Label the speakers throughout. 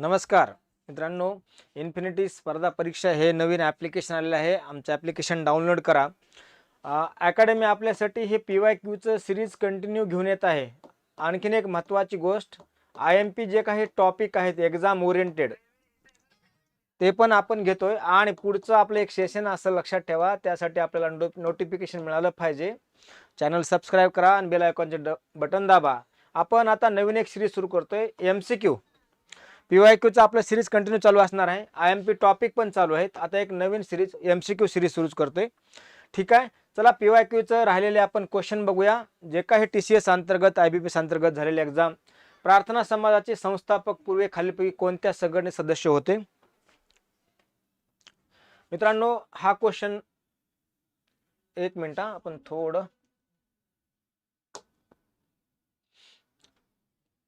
Speaker 1: नमस्कार मित्रांनो, इन्फिनिटी स्पर्धा परीक्षा हे नवीन ॲप्लिकेशन आलेलं आहे. आमचं ॲप्लिकेशन डाउनलोड करा. अकॅडमी आपल्यासाठी हे PYQचं सिरीज कंटिन्यू घेऊन येत आहे. आणखीन एक महत्त्वाची गोष्ट, IMP जे काही टॉपिक आहेत एक्झाम ओरिएंटेड ते पण आपण घेतोय आणि पुढचं आपलं एक सेशन असं लक्षात ठेवा. त्यासाठी आपल्याला नोटिफिकेशन मिळालं पाहिजे. चॅनल सबस्क्राईब करा आणि बेल आयकॉनचे बटन दाबा. आपण आता नवीन एक सिरीज सुरू करतोय MCQ. PYQचं आपलं सिरीज कंटिन्यू चालू असणार आहे. IMP टॉपिक पण चालू आहेत. आता एक नवीन सिरीज MCQ सिरीज सुरू करतोय. ठीक आहे, चला PYQचं राहिलेले आपण क्वेश्चन बघूया. जे काही TCS अंतर्गत IBPS अंतर्गत झालेले एक्झाम. प्रार्थना समाजाचे संस्थापक पूर्वी खालीलपैकी कोणत्या संघटनेचे सदस्य होते? मित्रांनो, हा क्वेश्चन एक मिनिट आपण थोडं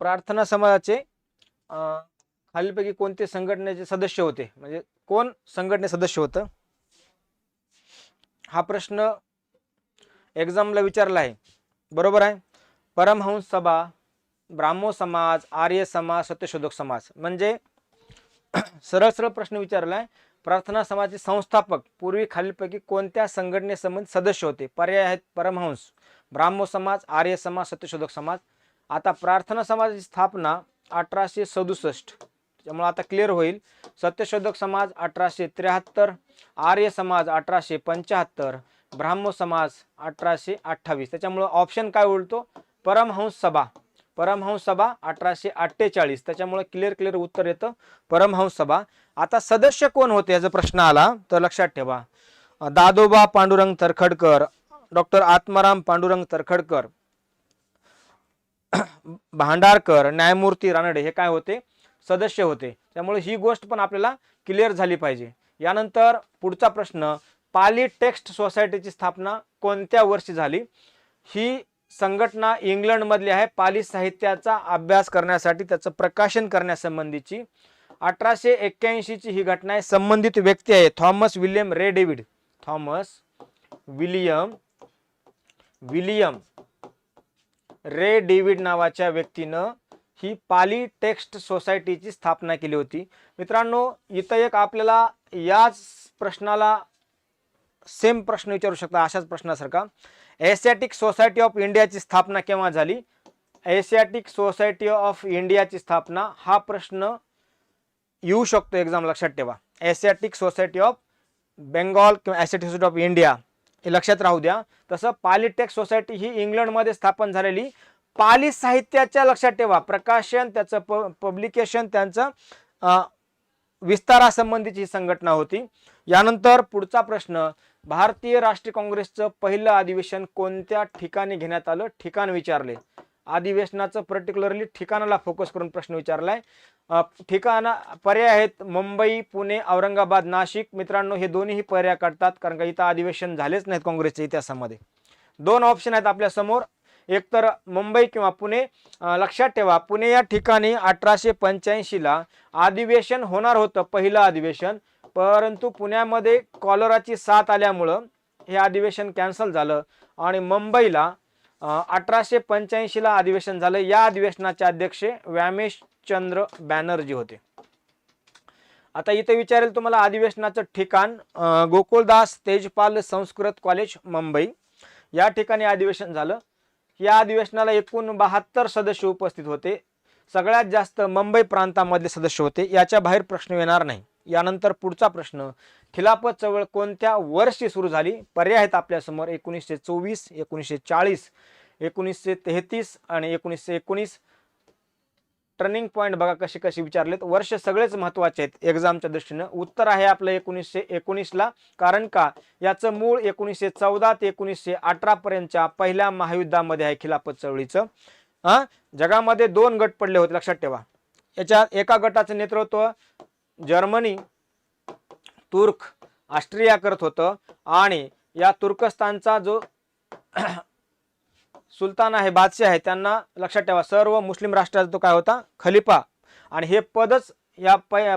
Speaker 1: प्रार्थना समाजाचे खालीलपैकी कोणते संघटनेचे सदस्य होते, म्हणजे कोण संघटने सदस्य होतं, हा प्रश्न एक्झामला विचारला आहे. बरोबर आहे. परमहंस सभा, ब्राह्मो समाज, आर्य समाज, सत्यशोधक समाज. म्हणजे सरळ सरळ प्रश्न विचारला आहे. प्रार्थना समाजाचे संस्थापक पूर्वी खालीलपैकी कोणत्या संघटनेसंबंधित सदस्य होते? पर्याय आहेत परमहंस, ब्राह्मो समाज, आर्य समाज, सत्यशोधक समाज. आता प्रार्थना समाजाची स्थापना 1867, त्यामुळे आता क्लिअर होईल. सत्यशोधक समाज 1873, आर्य समाज 1875, ब्राह्मो समाज 1828. त्याच्यामुळे ऑप्शन काय उरतो? परमहंस सभा. परमहंस सभा 1848. त्याच्यामुळे क्लिअर उत्तर येतं परमहंस सभा. आता सदस्य कोण होते याचा प्रश्न आला तर लक्षात ठेवा. दादोबा पांडुरंग तरखडकर, डॉक्टर आत्माराम पांडुरंग तरखडकर, भांडारकर, न्यायमूर्ती रानडे हे काय होते? सदस्य होते. त्यामुळे ही गोष्ट पण आपल्याला क्लिअर झाली पाहिजे. यानंतर पुढचा प्रश्न, पाली टेक्स्ट सोसायटीची स्थापना कोणत्या वर्षी झाली? ही संघटना इंग्लंड मधली आहे. पाली साहित्याचा अभ्यास करण्यासाठी त्याचं प्रकाशन करण्यासंबंधीची 1881 ची ही घटना आहे. संबंधित व्यक्ती आहे थॉमस विल्यम रे डेव्हिड. थॉमस विलियम रे डेव्हिड नावाच्या व्यक्तीनं ही पाली टेक्स्ट सोसायटीची स्थापना केली होती. मित्रांनो, इथं एक आपल्याला याच प्रश्नाला सेम प्रश्न विचारू शकता अशाच प्रश्नासारखा. एशियाटिक सोसायटी ऑफ इंडियाची स्थापना केव्हा झाली? एशियाटिक सोसायटी ऑफ इंडियाची स्थापना हा प्रश्न येऊ शकतो एक्झाम, लक्षात ठेवा. एशियाटिक सोसायटी ऑफ बेंगॉल किंवा एशियाटिक सोसायटी ऑफ इंडिया हे लक्षात राहू द्या. तसं पालीटेक्स्ट सोसायटी ही इंग्लंडमध्ये स्थापन झालेली पाली साहित्याच्या, लक्षात ठेवा, प्रकाशन, त्याचं पब्लिकेशन, त्यांचं विस्तारासंबंधीची ही संघटना होती. यानंतर पुढचा प्रश्न, भारतीय राष्ट्रीय काँग्रेसचं पहिलं अधिवेशन कोणत्या ठिकाणी घेण्यात आलं? ठिकाण विचारले. अधिवेशनाचं पर्टिक्युलरली ठिकाणाला फोकस करून प्रश्न विचारलाय. ठिकाण पर्याय आहेत मुंबई, पुणे, औरंगाबाद, नाशिक. मित्रांनो, हे दोन्ही पर्याय काढतात कारण का इथं अधिवेशन झालेच नाहीत काँग्रेसच्या इतिहासामध्ये. दोन ऑप्शन आहेत आपल्या समोर, एकतर मुंबई किंवा पुणे. लक्षात ठेवा, पुणे या ठिकाणी 1885 ला अधिवेशन होणार होतं, पहिलं अधिवेशन. परंतु पुण्यामध्ये कॉलराची साथ आल्यामुळं हे अधिवेशन कॅन्सल झालं आणि मुंबईला 1885 ला अधिवेशन झालं. या अधिवेशनाचे अध्यक्ष व्यामेशचंद्र बॅनर्जी होते. आता इथे विचारेल तुम्हाला अधिवेशनाचं ठिकाण, गोकुळदास तेजपाल संस्कृत कॉलेज मुंबई या ठिकाणी अधिवेशन झालं. या अधिवेशनाला एकूण 72 सदस्य उपस्थित होते. सगळ्यात जास्त मुंबई प्रांतामधले सदस्य होते. याच्या बाहेर प्रश्न येणार नाही. यानंतर पुढचा प्रश्न, खिलाफत चळवळ कोणत्या वर्षी सुरू झाली? पर्याय आहेत आपल्या समोर 1924, 1940, 1933 आणि 1919. टर्निंग पॉइंट बघा कशी कशी विचारलेत. वर्ष सगळेच महत्वाचे आहेत एक्झामच्या दृष्टीनं. उत्तर आहे आपलं 1919 ला, कारण का याचं मूळ 1914 ते 1918 पर्यंतच्या पहिल्या महायुद्धामध्ये आहे खिलाफत चळवळीचं. जगामध्ये 2 गट पडले होते, लक्षात ठेवा. याच्यात एका गटाचं नेतृत्व जर्मनी, तुर्क, ऑस्ट्रिया करत होतं आणि या तुर्कस्तानचा जो सुलतान आहे, बादशाह आहे, त्यांना लक्षात ठेवा सर्व मुस्लिम राष्ट्राचा तो काय होता? खलिफा. आणि हे पदच या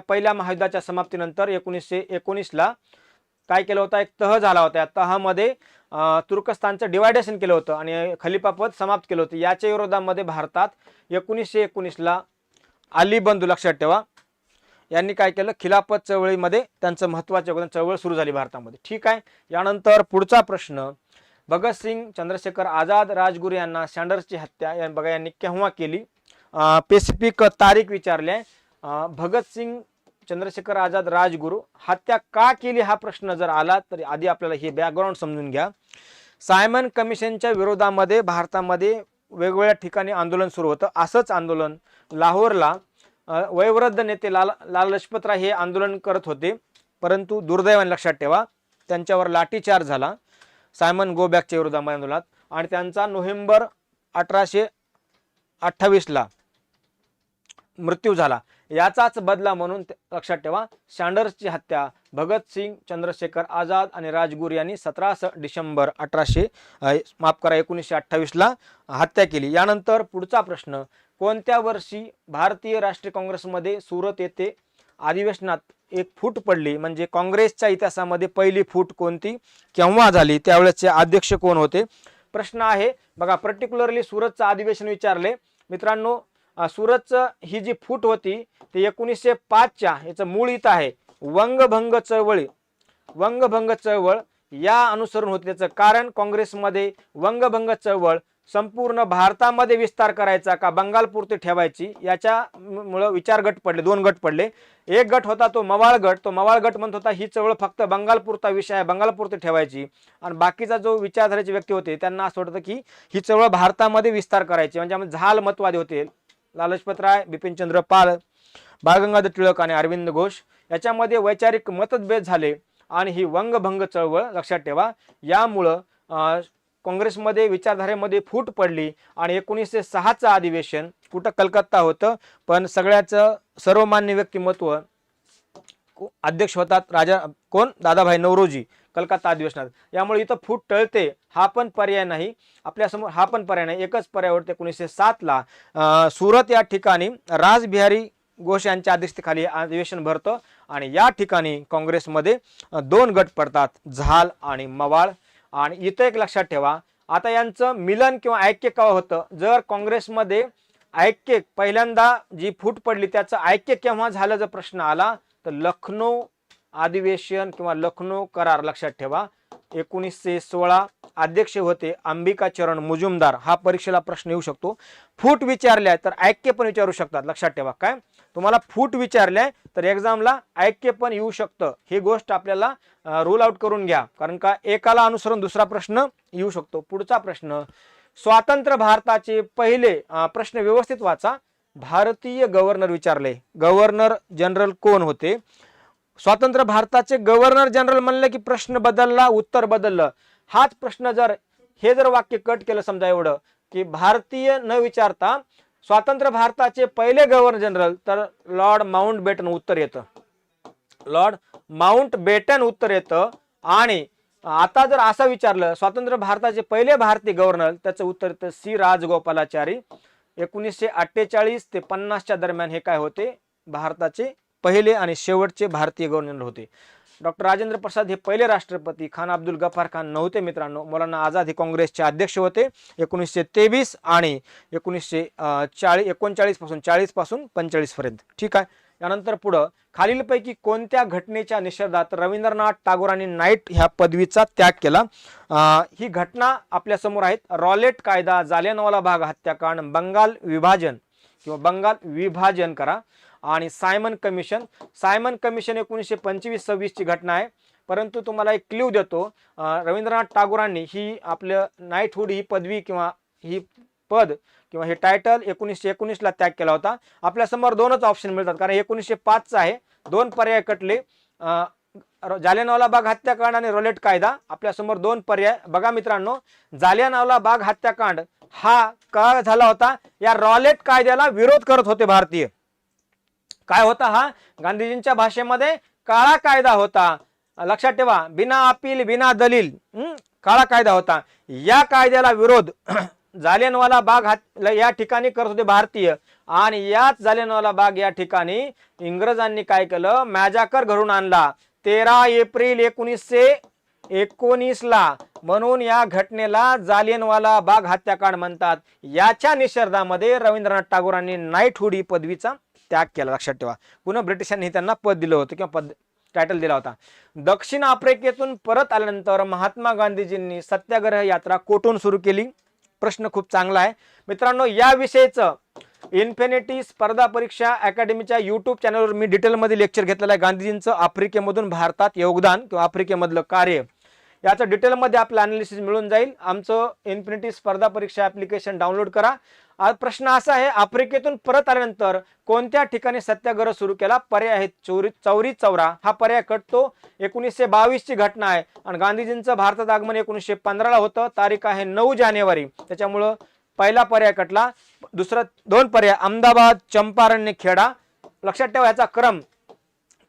Speaker 1: पहिल्या महायुद्धाच्या समाप्तीनंतर 1919 ला काय केलं होतं? एक तह झाला होता. या तहामध्ये तुर्कस्तानचं डिवायडेशन केलं होतं आणि खलिफा पद समाप्त केलं होतं. याच्या विरोधामध्ये भारतात 1919 ला अली बंधू, लक्षात ठेवा, यांनी काय केलं, खिलाफत चळवळीमध्ये त्यांचं महत्त्वाचं योगदान, चळवळ सुरू झाली भारतामध्ये. ठीक आहे. यानंतर पुढचा प्रश्न, भगतसिंग चंद्रशेखर आझाद राजगुरू यांना सँडर्सची हत्या बघा यांनी केव्हा केली, स्पेसिफिक तारीख विचारली आहे. भगतसिंग चंद्रशेखर आझाद राजगुरू हत्या का केली हा प्रश्न जर आला तर आधी आपल्याला हे बॅकग्राऊंड समजून घ्या. सायमन कमिशनच्या विरोधामध्ये भारतामध्ये वेगवेगळ्या ठिकाणी आंदोलन सुरू होतं. असंच आंदोलन लाहोरला वयोवृद्ध नेते लाला लजपतराय हे आंदोलन करत होते, परंतु दुर्दैवाने लक्षात ठेवा त्यांच्यावर लाठीचार्ज झाला सायमन गो बॅकच्या विरोधामध्ये आंदोलनात, आणि त्यांचा नोव्हेंबर 1828ला मृत्यू झाला. याचाच बदला म्हणून लक्षात ठेवा सँडर्सची हत्या भगतसिंग चंद्रशेखर आझाद आणि राजगुरू यांनी 17 डिसेंबर 1928ला हत्या केली. यानंतर पुढचा प्रश्न, कोणत्या वर्षी भारतीय राष्ट्रीय काँग्रेसमध्ये सुरत येथे अधिवेशनात एक फूट पडली, म्हणजे काँग्रेसच्या इतिहासामध्ये पहिली फूट कोणती, केव्हा झाली, त्यावेळेसचे अध्यक्ष कोण होते, प्रश्न आहे. बघा पर्टिक्युलरली सुरतचं अधिवेशन विचारले मित्रांनो. सुरतचं ही जी फूट होती ती 1905च्या, याचं मूळ इथं आहे वंगभंग चळवळ. वंगभंग चळवळ या अनुसरून होते. त्याचं कारण काँग्रेसमध्ये वंगभंग चळवळ संपूर्ण भारतामध्ये विस्तार करायचा का बंगालपुरती ठेवायची, याच्यामुळं विचार गट पडले, 2 गट पडले. एक गट होता तो मवाळ गट, तो मवाळ गट म्हणत होता ही चळवळ फक्त बंगालपुरता विषय आहे, बंगालपुरती ठेवायची, आणि बाकीचा जो विचारधारेचे व्यक्ती होते त्यांना असं वाटतं की ही चळवळ भारतामध्ये विस्तार करायची, म्हणजे झाल मतवादी होते लाला लजपतराय, बिपिनचंद्र पाल, बाळ गंगाधर टिळक आणि अरविंद घोष. याच्यामध्ये वैचारिक मतभेद झाले आणि ही वंगभंग चळवळ लक्षात ठेवा यामुळं काँग्रेसमध्ये विचारधारेमध्ये फूट पडली. आणि 1906चं अधिवेशन कुठं कलकत्ता होतं, पण सगळ्याचं सर्वमान्य व्यक्तिमत्व अध्यक्ष होतात राजा कोण, दादाभाई नौरोजी कलकत्ता अधिवेशनात. यामुळे इथं फूट टळते हा पण पर्याय नाही आपल्यासमोर, हा पण पर्याय नाही, एकच पर्याय होते. 1907ला सुरत या ठिकाणी रासबिहारी घोष यांच्या अध्यक्षतेखाली अधिवेशन भरतं आणि या ठिकाणी काँग्रेसमध्ये 2 गट पडतात, झाल आणि मवाळ. आणि इथं एक लक्षात ठेवा, आता यांचं मिलन किंवा ऐक्य केव्हा होतं, जर काँग्रेसमध्ये ऐक्य पहिल्यांदा जी फूट पडली त्याचं ऐक्य केव्हा झालं जर प्रश्न आला तर लखनौ अधिवेशन किंवा लखनौ करार लक्षात ठेवा. 1916 अध्यक्ष होते अंबिकाचरण मुजुमदार. हा परीक्षेला प्रश्न येऊ शकतो. फूट विचारल्या तर ऐक्य पण विचारू शकतात, लक्षात ठेवा. काय तुम्हाला फूट विचारल्या तर एक्झामला ऐक्य पण येऊ शकतं, ही गोष्ट आपल्याला रूल आउट करून घ्या, कारण का एकाला अनुसरून दुसरा प्रश्न येऊ शकतो. पुढचा प्रश्न, स्वातंत्र्य भारताचे पहिले, प्रश्न व्यवस्थित वाचा, भारतीय गव्हर्नर विचारले, गव्हर्नर जनरल कोण होते. स्वातंत्र्य भारताचे गव्हर्नर जनरल म्हणले की प्रश्न बदलला, उत्तर बदललं. हाच प्रश्न हे जर वाक्य कट केलं समजा एवढं की भारतीय न विचारता स्वातंत्र्य भारताचे पहिले गव्हर्नर जनरल, तर लॉर्ड माउंटबॅटन उत्तर येतं, लॉर्ड माउंटबॅटन उत्तर येतं. आणि आता जर असं विचारलं स्वातंत्र्य भारताचे पहिले भारतीय गव्हर्नर, त्याचं उत्तर येतं सी राजगोपालाचारी. 1948 ते 50च्या दरम्यान हे काय होते, भारताचे पहिले आणि शेवटचे भारतीय गव्हर्नर होते. डॉक्टर राजेंद्र प्रसाद हे पहिले राष्ट्रपती, खान अब्दुल गफार खान नव्हते मित्रांनो. मौलाना आझाद हे काँग्रेसचे अध्यक्ष होते 1923 आणि 1939 पासून 40 पासून 45 पर्यंत. ठीक आहे. यानंतर पुढं, खालीलपैकी कोणत्या घटनेच्या निषेधात रवींद्रनाथ टागोरांनी नाईट ह्या पदवीचा त्याग केला. ही घटना आपल्या समोर आहेत, रॉलेट कायदा, जालियनवाला बाग हत्याकांड, बंगाल विभाजन किंवा बंगाल विभाजन करा, आणि सायमन कमिशन. सायमन कमिशन 1925-26 ची घटना आहे, परंतु तुम्हाला एक क्ल्यू देतो, रवींद्रनाथ टागोरांनी ही आपलं नाईटहुड ही पदवी किंवा ही पद किंवा हे टायटल 1919ला त्याग केला होता. आपल्यासमोर 2च ऑप्शन मिळतात, कारण 1905चा आहे, 2 पर्याय कटले, जालियनवाला बाग हत्याकांड आणि रॉलेट कायदा. आपल्यासमोर 2 पर्याय. बघा मित्रांनो, जालियनवाला बाग हत्याकांड हा का झाला होता, या रॉलेट कायद्याला विरोध करत होते भारतीय. काय होता हा, गांधीजींच्या भाषेमध्ये काळा कायदा होता, लक्षात ठेवा, बिना अपील बिना दलील काळा कायदा होता. या कायद्याला विरोध जालियनवाला बाग या ठिकाणी करत होते भारतीय, आणि याच जालियनवाला बाग या ठिकाणी इंग्रजांनी काय केलं, मॅजाकर घडून आणला 13 एप्रिल 1919ला. म्हणून या घटनेला जालियनवाला बाग हत्याकांड म्हणतात. याच्या निषेधामध्ये रवींद्रनाथ टागोरांनी नाईटहुड ही पदवीचा त्याग केला. लक्षात ठेवा. पुन्हा ब्रिटिशांनी त्यांना पद दिलं होतं किंवा पद टायटल दिला होता. दक्षिण आफ्रिकेतून परत आल्यानंतर महात्मा गांधीजींनी सत्याग्रह यात्रा कोठून सुरू केली? प्रश्न खूप चांगला आहे मित्रांनो. या विषयीचं इन्फिनिटी स्पर्धा परीक्षा अकॅडमीच्या यूट्यूब चॅनलवर मी डिटेलमध्ये लेक्चर घेतलेलं आहे. गांधीजींचं आफ्रिकेमधून भारतात योगदान किंवा आफ्रिकेमधलं कार्य याचं डिटेलमध्ये आपलं अनालिसिस मिळून जाईल. आमचं इन्फिनिटी स्पर्धा परीक्षा ॲप्लिकेशन डाउनलोड करा. आज प्रश्न असा आहे, आफ्रिकेतून परत आल्यानंतर कोणत्या ठिकाणी सत्याग्रह सुरू केला? पर्याय आहेत चौरी चौरा हा पर्याय कटतो. 1922 ची घटना आहे आणि गांधीजींचं भारतात आगमन 1915 ला होतं. तारीख आहे 9 जानेवारी. त्याच्यामुळं पहिला पर्याय कटला. दुसरा 2 पर्याय अहमदाबाद, चंपारण्य, खेडा. लक्षात ठेवा याचा क्रम,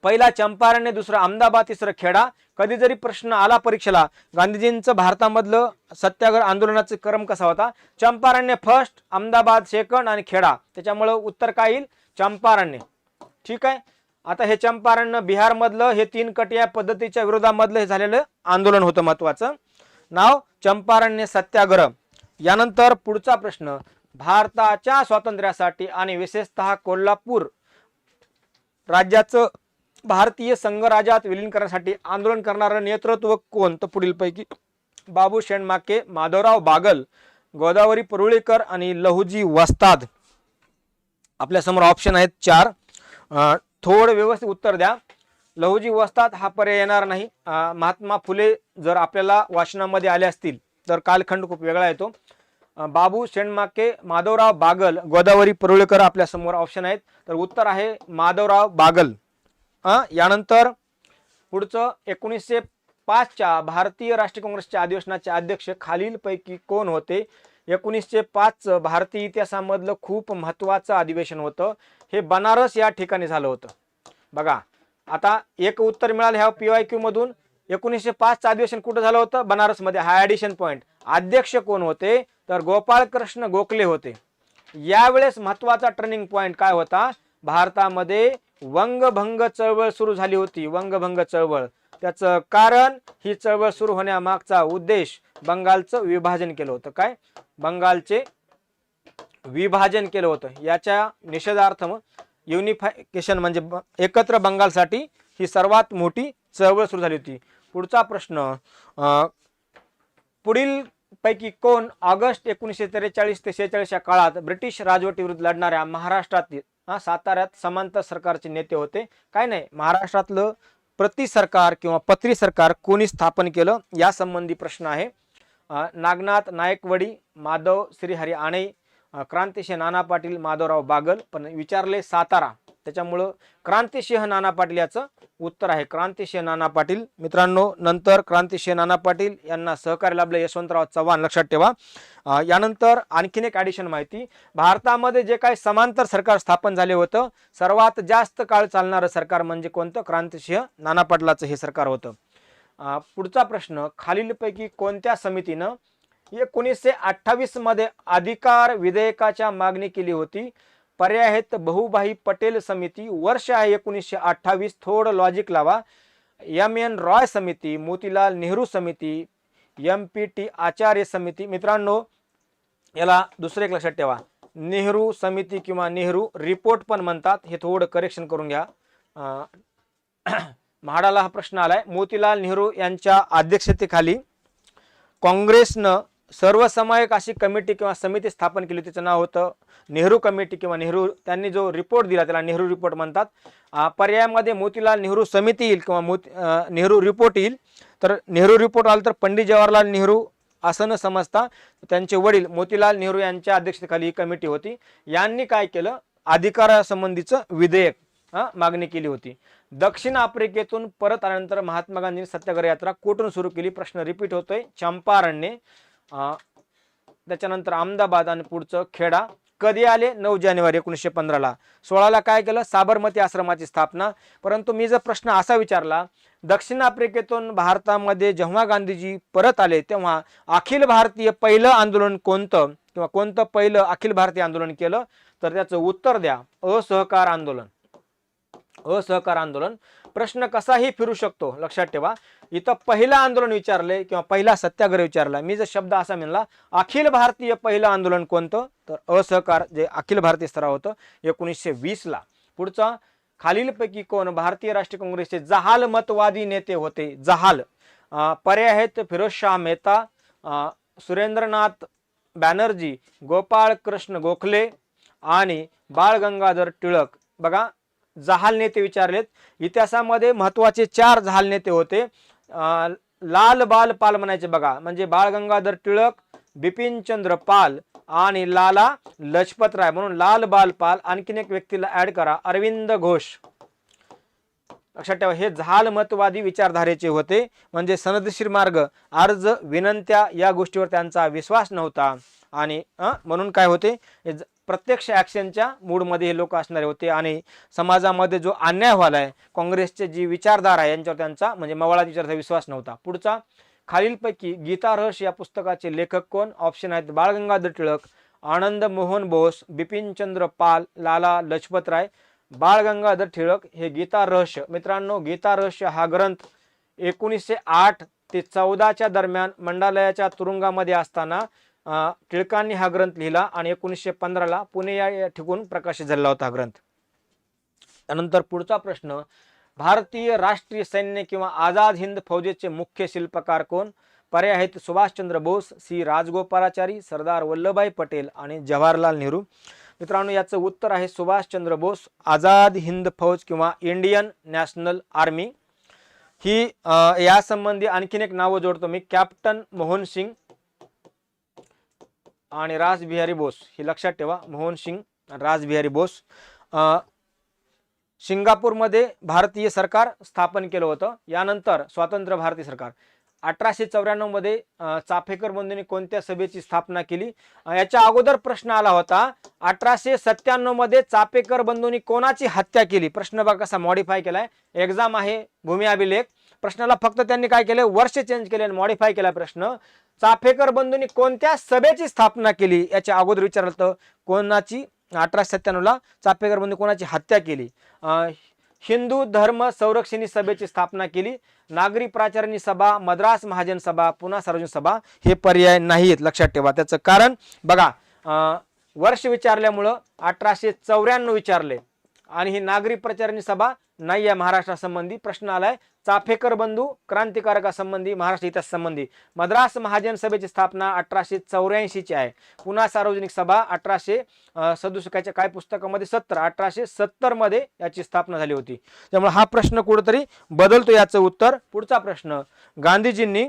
Speaker 1: पहिला चंपारण्य, दुसरा अहमदाबाद, तिसरं खेडा. कधी जरी प्रश्न आला परीक्षेला गांधीजींचं भारतामधलं सत्याग्रह आंदोलनाचा क्रम कसा होता? चंपारण्य फर्स्ट, अहमदाबाद सेकंड आणि खेडा. त्याच्यामुळे उत्तर काय येईल? चंपारण्य. ठीक आहे. आता हे चंपारण्य बिहार मधलं हे 3 कटिया पद्धतीच्या विरोधामधलं हे झालेलं आंदोलन होतं. महत्वाचं नाव चंपारण्य सत्याग्रह. यानंतर पुढचा प्रश्न, भारताच्या स्वातंत्र्यासाठी आणि विशेषतः कोल्हापूर राज्याचं भारतीय संघराज्यात विलीन करण्यासाठी आंदोलन करणारं नेतृत्व कोण? तर पुढीलपैकी बाबू शेणमाके, माधवराव बागल, गोदावरी परुळेकर आणि लहुजी वस्ताद. आपल्या समोर ऑप्शन आहेत 4. थोडं व्यवस्थित उत्तर द्या. लहुजी वस्ताद हा पर्याय येणार नाही. महात्मा फुले जर आपल्याला वाचनामध्ये आले असतील तर कालखंड खूप वेगळा येतो. बाबू शेणमाके, माधवराव बागल, गोदावरी परुळेकर आपल्या समोर ऑप्शन आहेत. तर उत्तर आहे माधवराव बागल. यानंतर पुढचं 1905च्या भारतीय राष्ट्रीय काँग्रेसचे अधिवेशनाचे अध्यक्ष खालीलपैकी कोण होते? 1905 भारतीय इतिहासामधलं खूप महत्वाचं अधिवेशन होतं. हे बनारस या ठिकाणी झालं होतं. बघा आता एक उत्तर मिळालं ह्या PYQ मधून. 1905चं अधिवेशन कुठं झालं होतं? बनारसमध्ये. हा ॲडिशन पॉइंट. अध्यक्ष कोण होते? तर गोपाळकृष्ण गोखले होते. यावेळेस महत्वाचा टर्निंग पॉइंट काय होता? भारतामध्ये वंगभंग चळवळ सुरू झाली होती. वंगभंग चळवळ. त्याचं कारण, ही चळवळ सुरू होण्यामागचा उद्देश बंगालचं विभाजन केलं होतं. काय? बंगालचे विभाजन केलं होतं. याच्या निषेधार्थ युनिफिकेशन म्हणजे एकत्र बंगालसाठी ही सर्वात मोठी चळवळ सुरू झाली होती. पुढचा प्रश्न, पुढील पैकी कोण ऑगस्ट 1943 ते 46 या काळात ब्रिटिश राजवटीविरुद्ध लढणाऱ्या महाराष्ट्रातील साताऱ्यात समांतर सरकारचे नेते होते? काय नाही, महाराष्ट्रातलं प्रति सरकार किंवा पत्री सरकार कोणी स्थापन केलं या संबंधी प्रश्न आहे. नागनाथ नायकवडी, माधव श्रीहरी आणे, क्रांतिसिंह नाना पाटील, माधवराव बागल. पण विचारले सातारा, त्याच्यामुळं क्रांतिसिंह नाना पाटील याचं उत्तर आहे. क्रांतिसिंह नाना पाटील. मित्रांनो नंतर क्रांतिसिंह नाना पाटील यांना सहकार्य लाभले यशवंतराव चव्हाण. लक्षात ठेवा. यानंतर आणखीन एक ॲडिशन माहिती, भारतामध्ये जे काही समांतर सरकार स्थापन झाले होतं सर्वात जास्त काळ चालणारं सरकार म्हणजे कोणतं? क्रांतिसिंह नाना पाटलाचं हे सरकार होतं. पुढचा प्रश्न, खालीलपैकी कोणत्या समितीनं 1928 मध्ये अधिकार विधेयकाच्या मागणी केली होती? पर्याय आहेत बहुभाई पटेल समिती, वर्ष आहे 1928, थोडं लॉजिक लावा. MN रॉय समिती, मोतीलाल नेहरू समिती, MPT आचार्य समिती. मित्रांनो याला दुसरं एक लक्षात ठेवा, नेहरू समिती किंवा नेहरू रिपोर्ट पण म्हणतात. हे थोडं करेक्शन करून घ्या. म्हाडाला हा प्रश्न आलाय. मोतीलाल नेहरू यांच्या अध्यक्षतेखाली काँग्रेसनं सर्वसमायक अशी कमिटी किंवा समिती स्थापन केली. तिचं नाव होतं नेहरू कमिटी किंवा नेहरू. त्यांनी जो रिपोर्ट दिला त्याला नेहरू रिपोर्ट म्हणतात. पर्यायामध्ये मोतीलाल नेहरू समिती येईल किंवा नेहरू रिपोर्ट येईल. तर नेहरू रिपोर्ट आला तर पंडित जवाहरलाल नेहरू असं न समजता त्यांचे वडील मोतीलाल नेहरू यांच्या अध्यक्षतेखाली ही कमिटी होती. यांनी काय केलं? अधिकारासंबंधीचं विधेयक मागणी केली होती. दक्षिण आफ्रिकेतून परत आल्यानंतर महात्मा गांधींनी सत्याग्रह यात्रा कोठून सुरू केली? प्रश्न रिपीट होतोय. चंपारण्य, त्याच्यानंतर अहमदाबाद आणि पुढचं खेडा. कधी आले? 9 जानेवारी 1915ला. 16ला काय केलं? साबरमती आश्रमाची स्थापना. परंतु मी जर प्रश्न असा विचारला, दक्षिण आफ्रिकेतून भारतामध्ये जेव्हा गांधीजी परत आले तेव्हा अखिल भारतीय पहिलं आंदोलन कोणतं किंवा कोणतं पहिलं अखिल भारतीय आंदोलन केलं? तर त्याचं उत्तर द्या, असहकार आंदोलन. असहकार आंदोलन. प्रश्न कसाही फिरू शकतो, लक्षात ठेवा. इथं पहिलं आंदोलन विचारले किंवा पहिला सत्याग्रह विचारला, मी जर शब्द असा म्हणला अखिल भारतीय पहिलं आंदोलन कोणतं? तर असहकार, जे अखिल भारतीय स्तरावर होतं 1920ला. पुढचा, खालीलपैकी कोण भारतीय राष्ट्रीय काँग्रेसचे जहालमतवादी नेते होते? जहाल. पर्याय आहेत फिरोजशाह मेहता, सुरेंद्रनाथ बॅनर्जी, गोपाळ कृष्ण गोखले आणि बाळ गंगाधर टिळक. बघा, जहाल नेते विचारलेत. इतिहासामध्ये महत्वाचे 4 जहाल नेते होते. लाल बाल पाल म्हणायचे बघा, म्हणजे बाळ गंगाधर टिळक, बिपिनचंद्र पाल आणि लाला लजपत राय. म्हणून लाल बाल पाल. आणखीन एक व्यक्तीला ऍड करा, अरविंद घोष. लक्षात ठेवा, हे जहालमतवादी विचारधारेचे होते. म्हणजे सनदशीर मार्ग, अर्ज, विनंत्या या गोष्टीवर त्यांचा विश्वास नव्हता आणि म्हणून काय होते, प्रत्यक्ष ऍक्शनच्या मूडमध्ये हे लोक असणारे होते आणि समाजामध्ये जो अन्याय व्हायलाय, काँग्रेसचे जी विचारधारा आहे यांच्यावर त्यांचा म्हणजे मवाळा विचाराचा विश्वास नव्हता. पुढचा, खालीलपैकी गीता रहस्य या पुस्तकाचे लेखक कोण? ऑप्शन आहेत बाळ गंगाधर टिळक, आनंद मोहन बोस, बिपिनचंद्र पाल, लाला लजपत राय. बाळ गंगाधर टिळक हे गीता रहस्य. मित्रांनो, गीता रहस्य हा ग्रंथ 1908 ते 14च्या दरम्यान मंडालयाच्या तुरुंगामध्ये असताना टिळकांनी हा ग्रंथ लिहिला आणि 1915ला पुणे या ठिकाणी प्रकाशित झालेला होता हा ग्रंथ. त्यानंतर पुढचा प्रश्न, भारतीय राष्ट्रीय सैन्य किंवा आझाद हिंद फौजेचे मुख्य शिल्पकार कोण? पर्याय आहेत सुभाषचंद्र बोस, सी राजगोपालाचारी, सरदार वल्लभभाई पटेल आणि जवाहरलाल नेहरू. मित्रांनो, याचं उत्तर आहे सुभाषचंद्र बोस. आझाद हिंद फौज किंवा इंडियन नॅशनल आर्मी ही यासंबंधी आणखीन एक नावं जोडतो मी, कॅप्टन मोहन सिंग आणि रासबिहारी बोस. ही लक्षात ठेवा, मोहन सिंग, रासबिहारी बोस. सिंगापूरमध्ये भारतीय सरकार स्थापन केलं होतं. यानंतर स्वातंत्र्य भारतीय सरकार. 1894 मध्ये चाफेकर बंधूंनी कोणत्या सभेची स्थापना केली? याच्या अगोदर प्रश्न आला होता, 1897 मध्ये चाफेकर बंधूंनी कोणाची हत्या केली? प्रश्न बघा कसा मॉडिफाय केलाय. एक्झाम आहे भूमी अभिलेख, प्रश्नाला फक्त त्यांनी काय केले, वर्ष चेंज केले आणि मॉडिफाय केला प्रश्न. चाफेकर बंधूंनी कोणत्या सभेची स्थापना केली याच्या अगोदर विचारलं होतं, कोणाची? 1897 ला चाफेकर बंधू कोणाची हत्या केली? हिंदू धर्म संरक्षणी सभेची स्थापना केली. नागरी प्राचार्यांनी सभा, मद्रास महाजन सभा, पुन्हा सार्वजनिक सभा हे पर्याय नाहीत. लक्षात ठेवा. त्याचं कारण बघा, वर्ष विचारल्यामुळं 1894 विचारले आणि ही नागरी प्राचार्यांनी सभा नाही आहे महाराष्ट्रासंबंधी. प्रश्न आलाय चाफेकर बंधू क्रांतिकारकासंबंधी, महाराष्ट्र इतिहासासंबंधी. मद्रास महाजन सभेची स्थापना 1884 ची आहे. पुन्हा सार्वजनिक सभा 1867 काय पुस्तकामध्ये 1870 मध्ये याची स्थापना झाली होती. त्यामुळे हा प्रश्न कुठेतरी बदलतो याचं उत्तर. पुढचा प्रश्न, गांधीजींनी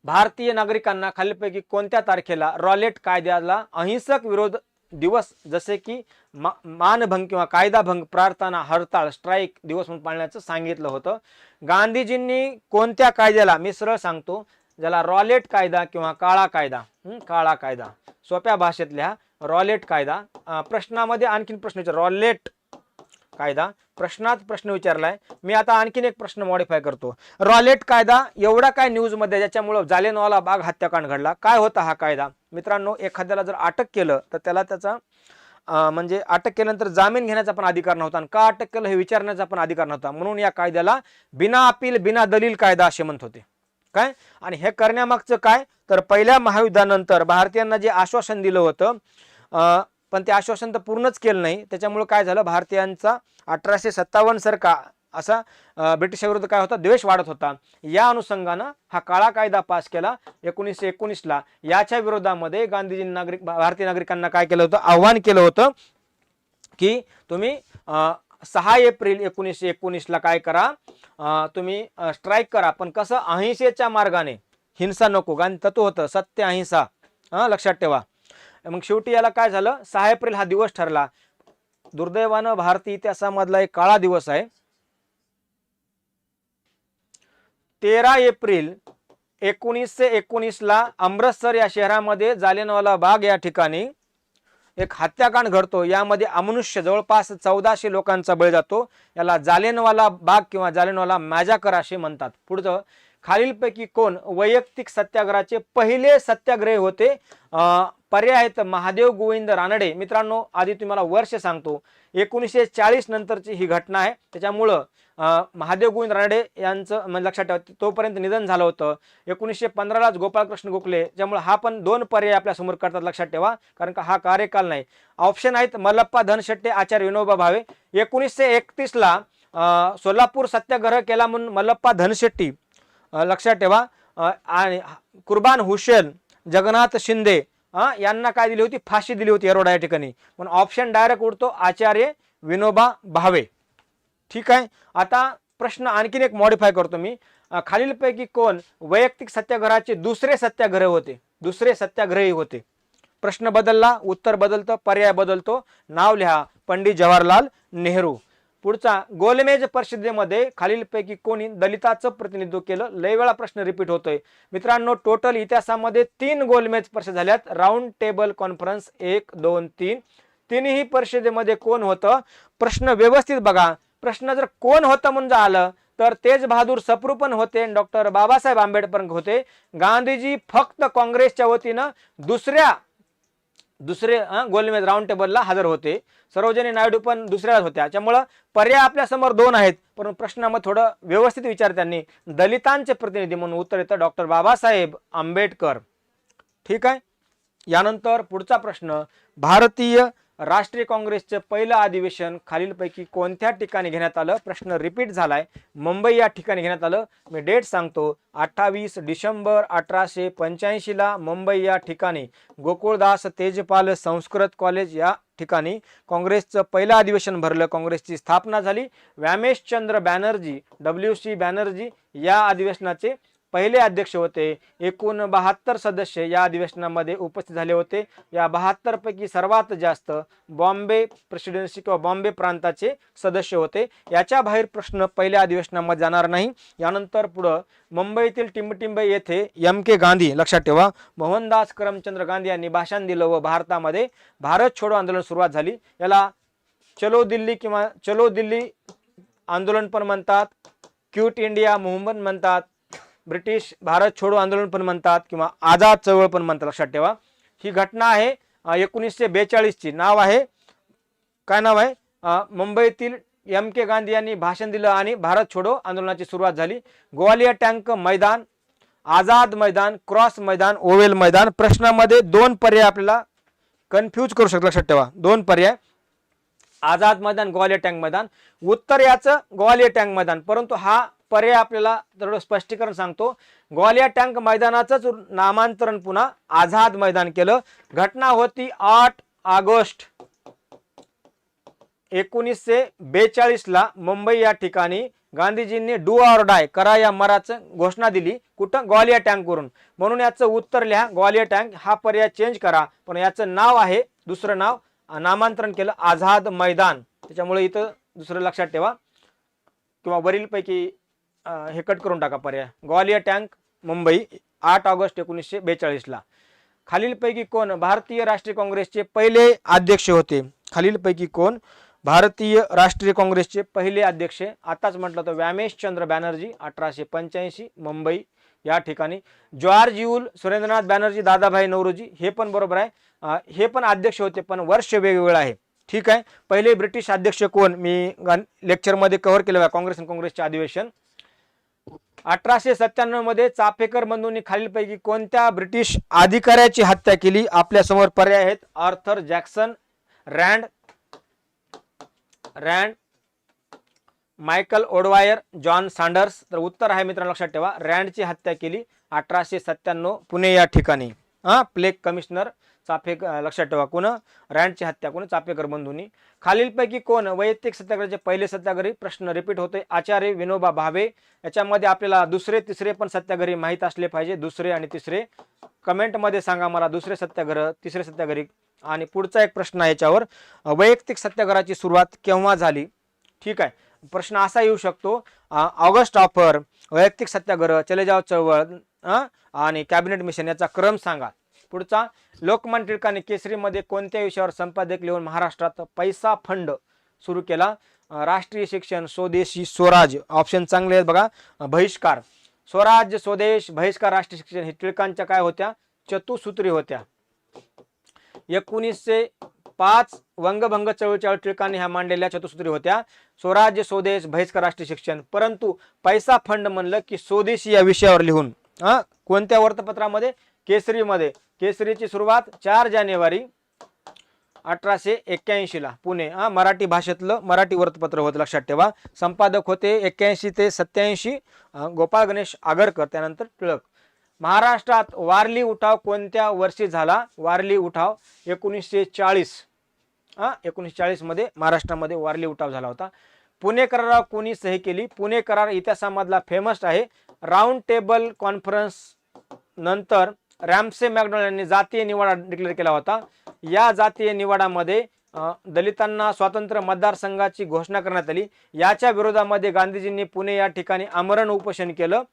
Speaker 1: भारतीय नागरिकांना खालीलपैकी कोणत्या तारखेला रॉलेट कायद्याला अहिंसक विरोध दिवस जसे की मानभंग किंवा कायदाभंग, प्रार्थना, हरताळ, स्ट्राईक दिवस म्हणून पाळण्याचं सांगितलं होतं? गांधीजींनी कोणत्या कायद्याला, मी सरळ सांगतो, ज्याला रॉलेट कायदा किंवा काळा कायदा, काळा कायदा सोप्या भाषेत लिहा, रॉलेट कायदा. प्रश्नामध्ये आणखीन प्रश्न विचार, रॉलेट कायदा प्रश्नात प्रश्न विचारलाय. मी आता आणखीन एक प्रश्न मॉडिफाय करतो. रॉलेट कायदा एवढा काय न्यूज मध्ये ज्याच्यामुळे जालियनवाला बाग हत्याकांड घडला, काय होता हा कायदा? मित्रांनो, एखाद्याला जर अटक केलं तर त्याला त्याचा म्हणजे अटक केल्यानंतर जामीन घेण्याचा पण अधिकार नव्हता आणि का अटक केलं हे विचारण्याचा पण अधिकार नव्हता. म्हणून या कायद्याला बिना अपील बिना दलील कायदा असे म्हणत होते. काय आणि हे करण्यामागचं काय, तर पहिल्या महायुद्धानंतर भारतीयांना जे आश्वासन दिलं होतं, पण ते आश्वासन तर पूर्णच केलं नाही. त्याच्यामुळे काय झालं, भारतीयांचा 1857 सारखा असा ब्रिटिशाविरुद्ध काय होता, द्वेष वाढत होता. या अनुषंगानं हा काळा कायदा पास केला 1919 ला. याच्या विरोधामध्ये गांधीजींनी भारतीय नागरिकांना काय केलं होतं, आव्हान केलं होतं की तुम्ही 6 एप्रिल 1919 ला काय करा, तुम्ही स्ट्राईक करा, पण कसं, अहिंसेच्या मार्गाने, हिंसा नको. गांधी तत्व होतं सत्य अहिंसा, लक्षात ठेवा. मग शेवटी याला काय झालं, 6 एप्रिल हा दिवस ठरला. दुर्दैवानं भारतीय इतिहासामधला एक काळा दिवस आहे. 13 एप्रिल 1919 ला अमृतसर या शहरामध्ये जालियनवाला बाग या ठिकाणी एक हत्याकांड घडतो. यामध्ये अमनुष्य जवळपास 1400 लोकांचा बळी जातो. याला जालियनवाला बाग किंवा जालियनवाला मॅजाकर असे म्हणतात. पुढचं, खालीलपैकी कोण वैयक्तिक सत्याग्रहाचे पहिले सत्याग्रही होते? पर्याय आहेत महादेव गोविंद रानडे. मित्रांनो आधी तुम्हाला वर्ष सांगतो, 1940 नंतरची ही घटना आहे. त्याच्यामुळं महादेव गोविंद रानडे यांचं लक्षात ठेवा, तोपर्यंत निधन झालं होतं. 1915लाच गोपाळकृष्ण गोखले, त्यामुळे हा पण दोन पर्याय आपल्या समोर करतात, लक्षात ठेवा, कारण का हा कार्यकाल नाही. ऑप्शन आहेत मल्लप्पा धनशेट्टे, आचार्य विनोबा भावे. 1931ला सोलापूर सत्याग्रह केला म्हणून मल्लप्पा धनशेट्टी, लक्षात ठेवा, आणि कुर्बान हुसेन, जगन्नाथ शिंदे यांना काय दिली होती, फाशी दिली होती येरोडा या ठिकाणी. पण ऑप्शन डायरेक्ट उडतो आचार्य विनोबा भावे. ठीक आहे. आता प्रश्न आणखीन एक मॉडिफाय करतो मी. खालीलपैकी कोण वैयक्तिक सत्याग्रहाचे दुसरे सत्याग्रह होते, दुसरे सत्याग्रही होते? प्रश्न बदलला, उत्तर बदलतं, पर्याय बदलतो. नाव लिहा, पंडित जवाहरलाल नेहरू. पुढचा, गोलमेज परिषदेमध्ये खालीलपैकी कोणी दलिताचं प्रतिनिधित्व केलं? लय वेळा प्रश्न रिपीट होतोय मित्रांनो. टोटल इतिहासामध्ये 3 गोलमेज परिषद झाल्यात. Round table conference 1, 2, 3. तिन्ही परिषदेमध्ये कोण होतं? प्रश्न व्यवस्थित बघा. प्रश्न जर कोण होतं म्हणजे आलं तर तेज बहादूर सप्रू पण होते, डॉक्टर बाबासाहेब आंबेडकर होते. गांधीजी फक्त काँग्रेसच्या वतीनं दुसरे गोलमेज राऊंड टेबलला हजर होते. सरोजिनी नायडू पण दुसऱ्याच होत्या. त्यामुळं पर्याय आपल्या समोर 2 आहेत, पण प्रश्नामध्ये थोडं व्यवस्थित विचार त्यांनी. दलितांचे प्रतिनिधी म्हणून उत्तर येतं डॉक्टर बाबासाहेब आंबेडकर. ठीक आहे. यानंतर पुढचा प्रश्न, भारतीय राष्ट्रीय काँग्रेसचे पहिलं अधिवेशन खालीलपैकी कोणत्या ठिकाणी घेण्यात आलं? प्रश्न रिपीट झालाय. मुंबई या ठिकाणी घेण्यात आलं. मी डेट सांगतो, 28 डिसेंबर 1885ला मुंबई या ठिकाणी गोकुळदास तेजपाल संस्कृत कॉलेज या ठिकाणी काँग्रेसचं पहिलं अधिवेशन भरलं. काँग्रेसची स्थापना झाली. व्यामेशचंद्र बॅनर्जी, WC बॅनर्जी या अधिवेशनाचे पहिले अध्यक्ष होते. एकूण 72 सदस्य या अधिवेशनामध्ये उपस्थित झाले होते. या 72 पैकी सर्वात जास्त बॉम्बे प्रेसिडेन्सी किंवा बॉम्बे प्रांताचे सदस्य होते. याच्या बाहेर प्रश्न पहिल्या अधिवेशनामध्ये जाणार नाही. यानंतर पुढं मुंबईतील टिंबटिंबे येथे MK गांधी, लक्षात ठेवा, मोहनदास करमचंद्र गांधी यांनी भाषण दिलं व भारतामध्ये भारत छोडो आंदोलन सुरुवात झाली. याला चलो दिल्ली किंवा चलो दिल्ली आंदोलन पण म्हणतात, क्विट इंडिया मूव्हमेंट म्हणतात, ब्रिटिश भारत छोडो आंदोलन पण म्हणतात किंवा आझाद चळवळ पण म्हणतात, लक्षात ठेवा. ही घटना आहे 1942 ची. नाव आहे, काय नाव आहे? मुंबईतील MK गांधी यांनी भाषण दिलं आणि भारत छोडो आंदोलनाची सुरुवात झाली. ग्वालियर टँक मैदान, आझाद मैदान, क्रॉस मैदान, ओवेल मैदान. प्रश्नामध्ये 2 पर्याय आपल्याला कन्फ्यूज करू शकतात, लक्षात ठेवा. 2 पर्याय, आझाद मैदान, ग्वालियर टँक मैदान. उत्तर याचं ग्वालियर टँक मैदान, परंतु हा पर्याय आपल्याला थोडं स्पष्टीकरण सांगतो. ग्वालियर टँक मैदानाचंच नामांतरण पुन्हा आझाद मैदान केलं. घटना होती 8 ऑगस्ट 1942ला मुंबई या ठिकाणी. गांधीजींनी डू ऑर डाय, करा या मराचं घोषणा दिली. कुठं? ग्वालियर टँक वरून. म्हणून याचं उत्तर लिहा ग्वालियर टँक. हा पर्याय चेंज करा, पण याचं नाव आहे, दुसरं नाव नामांतरण केलं आझाद मैदान. त्याच्यामुळे इथं दुसरं लक्षात ठेवा, किंवा वरीलपैकी हे कट करून टाका पर्याय. ग्वालियर टँक मुंबई 8 ऑगस्ट 1942ला. खालीलपैकी कोण भारतीय राष्ट्रीय काँग्रेसचे पहिले अध्यक्ष होते? खालीलपैकी कोण भारतीय राष्ट्रीय काँग्रेसचे पहिले अध्यक्ष? आताच म्हटलं तर व्यामेशचंद्र बॅनर्जी, 1885 मुंबई या ठिकाणी. जॉर्ज सुरेंद्रनाथ बॅनर्जी, दादाभाई नौरोजी, हे पण बरोबर आहे. हे पण अध्यक्ष होते, पण वर्ष वेगवेगळं आहे. ठीक आहे. पहिले ब्रिटिश अध्यक्ष कोण? मी लेक्चरमध्ये कव्हर केलं आहे, काँग्रेस आणि काँग्रेसचे अधिवेशन. 1897 मध्ये चाफेकर बंधूंनी खालीलपैकी कोणत्या ब्रिटिश अधिकाऱ्याची हत्या केली? आपल्या समोर पर्याय आहेत, आर्थर जॅक्सन, रँड, मायकल ओडवायर, जॉन सँडर्स. तर उत्तर आहे मित्रांनो, लक्षात ठेवा, रँडची हत्या केली 1897 पुणे या ठिकाणी. प्लेग कमिशनर चाफेकर, लक्षात ठेवा, कोण? रँडची हत्या कोण? चाफेकर बंधूंनी. खालीलपैकी कोण वैयक्तिक सत्याग्रहाचे पहिले सत्याग्रही? प्रश्न रिपीट होतोय, आचार्य विनोबा भावे. याच्यामध्ये आपल्याला दुसरे तिसरे पण सत्याग्रही माहीत असले पाहिजे. दुसरे आणि तिसरे कमेंटमध्ये सांगा मला, दुसरे सत्याग्रह, तिसरे सत्याग्रही. आणि पुढचा एक प्रश्न आहे याच्यावर, वैयक्तिक सत्याग्रहाची सुरुवात केव्हा झाली? ठीक आहे. प्रश्न असा येऊ शकतो, ऑगस्ट ऑफर, वैयक्तिक सत्याग्रह, चले जाव चळवळ आणि कॅबिनेट मिशन याचा क्रम सांगा. पुढचा, लोकमान्य टिळकांनी केसरीमध्ये कोणत्या विषयावर संपादक लिहून महाराष्ट्रात पैसा फंड सुरू केला? राष्ट्रीय शिक्षण, स्वदेशी, स्वराज. ऑप्शन चांगले आहेत बघा. बहिष्कार, स्वराज्य, स्वदेश, बहिष्कार, राष्ट्रीय शिक्षण, हे टिळकांच्या काय होत्या? चतुसूत्री होत्या. 1905 वंगभंग चळवळीच्या टिळकांनी ह्या मांडलेल्या चतुसूत्री होत्या. स्वराज्य, स्वदेश, बहिष्कार, राष्ट्रीय शिक्षण. परंतु पैसा फंड म्हणलं की स्वदेशी या विषयावर लिहून कोणत्या वर्तपत्रामध्ये? केसरीमध्ये. केसरीची सुरुवात 4 जानेवारी 1881 ला पुणे. मराठी भाषेतलं मराठी वर्तपत्र होतं, लक्षात ठेवा. संपादक होते 81 ते 87 गोपाळ गणेश आगरकर, त्यानंतर टिळक. महाराष्ट्रात वारली उठाव कोणत्या वर्षी झाला? वारली उठाव 1940. 1940 मध्ये महाराष्ट्रामध्ये वारली उठाव झाला होता. पुणे करारावर कोणी सही केली? पुणे करार इतिहासामधला फेमस आहे. राऊंड टेबल कॉन्फरन्स नंतर रॅम्से मॅकडोनाल्ड यांनी जातीय निवाडा डिक्लेअर केला होता. या जातीय निवाडामध्ये दलितांना स्वतंत्र मतदारसंघाची घोषणा करण्यात आली. याच्या विरोधामध्ये गांधीजींनी पुणे या ठिकाणी आमरण उपोषण केलं.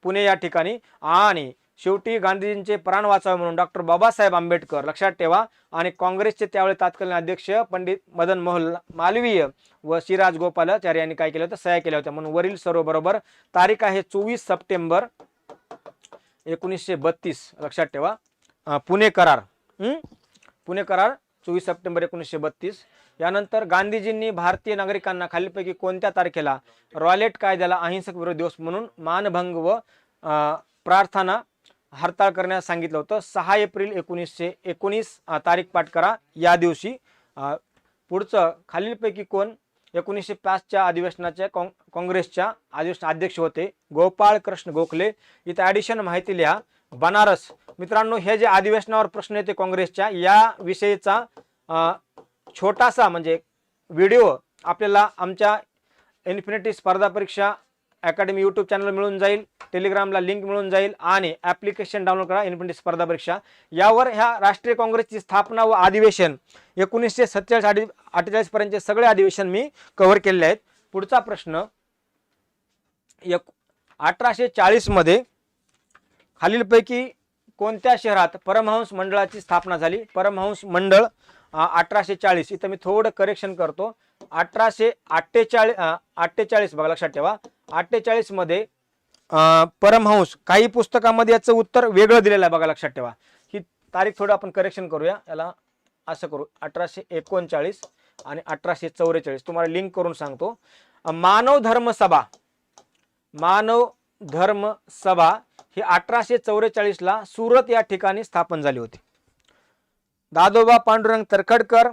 Speaker 1: पुणे या ठिकाणी. आणि शेवटी गांधीजींचे प्राण वाचावे म्हणून डॉक्टर बाबासाहेब आंबेडकर, लक्षात ठेवा, आणि काँग्रेसचे त्यावेळी तत्कालीन अध्यक्ष पंडित मदन मोहन मालवीय व सी राजगोपालाचार्य यांनी काय केलं होतं? सह्या केल्या होत्या. म्हणून वरील सर्व बरोबर. तारीख आहे 24 सप्टेंबर 1932, लक्षात ठेवा. पुणे करार. पुणे करार 24 सप्टेंबर 1932. यानंतर गांधीजींनी भारतीय नागरिकांना खालीलपैकी कोणत्या तारखेला रॉलेट कायद्याला अहिंसक विरोध दिवस म्हणून मानभंग व प्रार्थना हरताळ करण्यास सांगितलं होतं? 6 एप्रिल 1919 तारीख पाठ करा या दिवशी. पुढचं खालीलपैकी कोण 1905च्या अधिवेशनाच्या काँग्रेसच्या अधिवेशन अध्यक्ष होते? गोपाळ कृष्ण गोखले. इथं ॲडिशन माहिती लिहा. बनारस. मित्रांनो, हे जे अधिवेशनावर प्रश्न येते काँग्रेसच्या या विषयीचा छोटासा म्हणजे व्हिडिओ आपल्याला आमच्या इन्फिनिटी स्पर्धा परीक्षा अकॅडमी यूट्यूब चॅनल मिळून जाईल. टेलिग्रामला लिंक मिळून जाईल आणि ॲप्लिकेशन डाउनलोड करा इन्फिनिटी स्पर्धा परीक्षा. यावर ह्या राष्ट्रीय काँग्रेसची स्थापना व अधिवेशन 1947-48 पर्यंतचे सगळे अधिवेशन मी कव्हर केलेले आहेत. पुढचा प्रश्न 1840 मध्ये खालीलपैकी कोणत्या शहरात परमहंस मंडळाची स्थापना झाली? परमहंस मंडळ 1840. इथं मी थोडं करेक्शन करतो. 1848 बघा, लक्षात ठेवा. 48 मध्ये परमहंस. काही पुस्तकामध्ये याचं उत्तर वेगळं दिलेलं आहे बघा, लक्षात ठेवा. ही तारीख थोडं आपण करेक्शन करूया. याला असं करू 1839 आणि 1844. तुम्हाला लिंक करून सांगतो. मानव धर्म सभा. मानव धर्म सभा ही 1844 ला सुरत या ठिकाणी स्थापन झाली होती. दादोबा पांडुरंग तरखडकर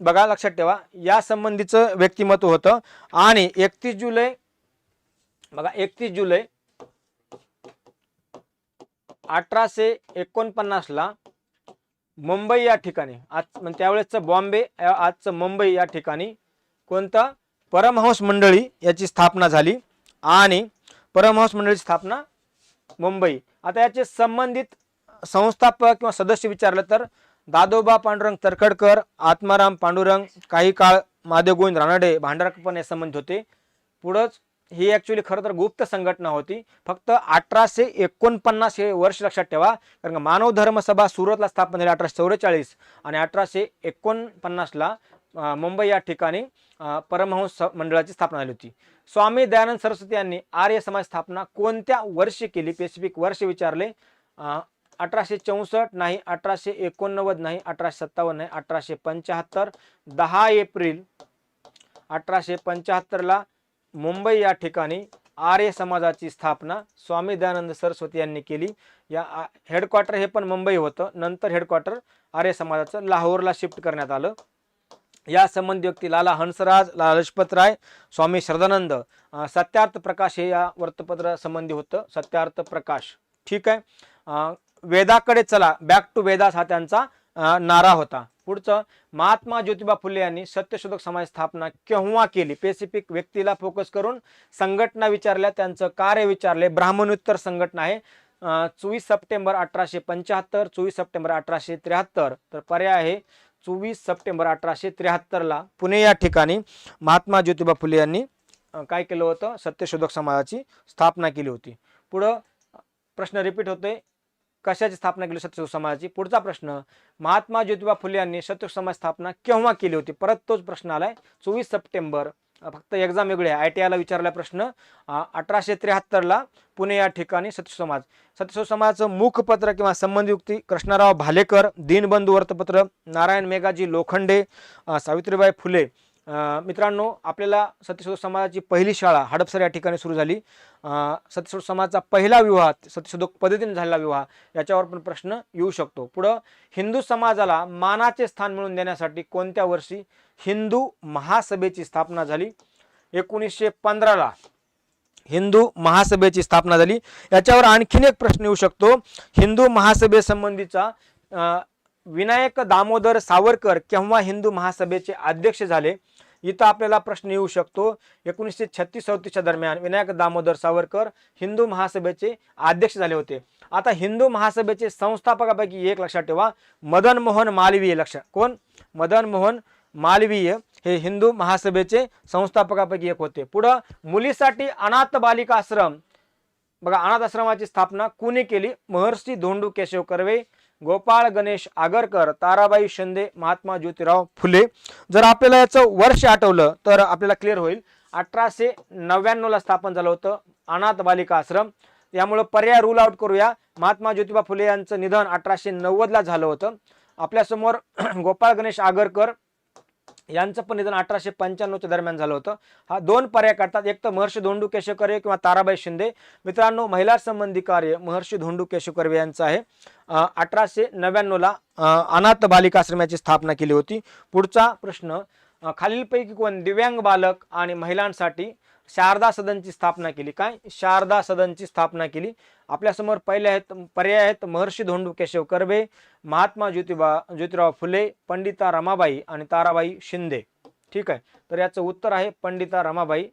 Speaker 1: बघा, लक्षात ठेवा, या संबंधीचं व्यक्तिमत्व होतं. आणि 31 जुलै बघा, 31 जुलै 1849 ला मुंबई या ठिकाणी, आज त्यावेळेसचं बॉम्बे, आजचं मुंबई या ठिकाणी कोणता? परमहंस मंडळी याची स्थापना झाली. आणि परमहंस मंडळीची स्थापना मुंबई. आता याचे संबंधित संस्थापक किंवा सदस्य विचारलं तर दादोबा पांडुरंग तरखडकर, आत्माराम पांडुरंग, काही काळ महादेव गोविंद रानडे, भांडारकर या संबंधित होते. पुढंच ही ॲक्च्युली खरं तर गुप्त संघटना होती. फक्त 1849 हे वर्ष लक्षात ठेवा, कारण का मानव धर्म सभा सुरतला स्थापन झाली 1844 आणि 1849 ला मुंबई या ठिकाणी परमहंस मंडळाची स्थापना झाली होती. स्वामी दयानंद सरस्वती यांनी आर्य समाज स्थापना कोणत्या वर्षी केली? स्पेसिफिक वर्ष विचारले. 1864 नाही, 1889 नाही, 1857 नाही, 1875. 10 एप्रिल 1875 ला मुंबई या ठिकाणी आर्य समाजाची स्थापना स्वामी दयानंद सरस्वती यांनी केली. या हेडक्वार्टर हे पण मुंबई होतं. नंतर हेडक्वार्टर आर्य समाजाचं लाहोरला शिफ्ट करण्यात आलं. या संबंधी व्यक्ती लाला हंसराज, लाला लजपत राय, स्वामी श्रद्धानंद, सत्यार्थ प्रकाश हे या वृत्तपत्र संबंधी होतं. सत्यार्थ प्रकाश. ठीक आहे. वेदाकडे चला, बॅक टू वेदास हा त्यांचा नारा होता. पुढचं महात्मा ज्योतिबा फुले यांनी सत्यशोधक समाज स्थापना केव्हा केली? स्पेसिफिक व्यक्तीला फोकस करून संघटना विचारल्या, त्यांचं कार्य विचारले. ब्राह्मणोत्तर संघटना आहे. 24 सप्टेंबर 1875, 24 सप्टेंबर 1873. तर पर्याय आहे 24 सप्टेंबर 1873 ला पुणे या ठिकाणी महात्मा ज्योतिबा फुले यांनी काय केलं होतं? सत्यशोधक समाजाची स्थापना केली होती. पुढं प्रश्न रिपीट होतोय, कशाची स्थापना केली? सत्यशोधक समाजाची. पुढचा प्रश्न, महात्मा ज्योतिबा फुले यांनी सत्यशोधक समाज स्थापना केव्हा केली होती? परत तोच प्रश्न आलाय. 24 सप्टेंबर फक्त एक्झाम वेगळी आहे. ITI ला विचारला प्रश्न 1873ला पुणे या ठिकाणी सत्यशोधक समाज. सत्यशोधक समाजाचं मुखपत्र किंवा संबंधी युक्ती कृष्णराव भालेकर, दीनबंधू वर्तपत्र, नारायण मेघाजी लोखंडे, सावित्रीबाई फुले. मित्रांनो, आपल्याला सत्यशोधक समाजाची पहिली शाळा हडपसर या ठिकाणी सुरू झाली. सत्यशोधक समाजाचा पहिला विवाह, सत्यशोधक पद्धतीने झालेला विवाह, याच्यावर पण प्रश्न येऊ शकतो. पुढं, हिंदू समाजाला मानाचे स्थान मिळवून देण्यासाठी कोणत्या वर्षी हिंदू महासभेची स्थापना झाली? 1915ला हिंदू महासभेची स्थापना झाली. याच्यावर आणखीन एक प्रश्न येऊ शकतो. हिंदू महासभेसंबंधीचा विनायक दामोदर सावरकर केव्हा हिंदू महासभेचे अध्यक्ष झाले? इथं आपल्याला प्रश्न येऊ शकतो. 1936-37च्या दरम्यान विनायक दामोदर सावरकर हिंदू महासभेचे अध्यक्ष झाले होते. आता हिंदू महासभेचे संस्थापकापैकी एक लक्षात ठेवा, मदन मोहन मालवीय. लक्षात, कोण? मदन मोहन मालवीय हे हिंदू महासभेचे संस्थापकापैकी एक होते. पुढं, मुलीसाठी अनाथ बालिका आश्रम. बघा, अनाथ आश्रमाची स्थापना कुणी केली? महर्षी धोंडू केशव कर्वे, गोपाळ गणेश आगरकर, ताराबाई शिंदे, महात्मा ज्योतिराव फुले. जर आपल्याला याचं वर्ष आठवलं तर आपल्याला क्लिअर होईल. 1899ला स्थापन झालं होतं अनाथ बालिका आश्रम. यामुळे पर्याय रूल आउट करूया. महात्मा ज्योतिबा फुले यांचं निधन 1890ला झालं होतं. आपल्यासमोर गोपाळ गणेश आगरकर यांचं पण निधन 1895च्या दरम्यान झालं होतं. हा दोन पर्याय काढतात, एक तर महर्षी धोंडू केशव कर्वे किंवा ताराबाई शिंदे. मित्रांनो, महिला संबंधी कार्य महर्षी धोंडू केशव कर्वे यांचं आहे. 1899ला अनाथ बालिका आश्रमाची स्थापना केली होती. पुढचा प्रश्न, खालीलपैकी कोण दिव्यांग बालक आणि महिलांसाठी शारदा सदनची स्थापना केली? काय? शारदा सदनची स्थापना केली. आपल्यासमोर पहिले आहेत पर्याय आहेत महर्षी धोंडू केशव कर्वे, महात्मा ज्योतिराव फुले, पंडिता रमाबाई आणि ताराबाई शिंदे. ठीक आहे, तर याचं उत्तर आहे पंडिता रमाबाई.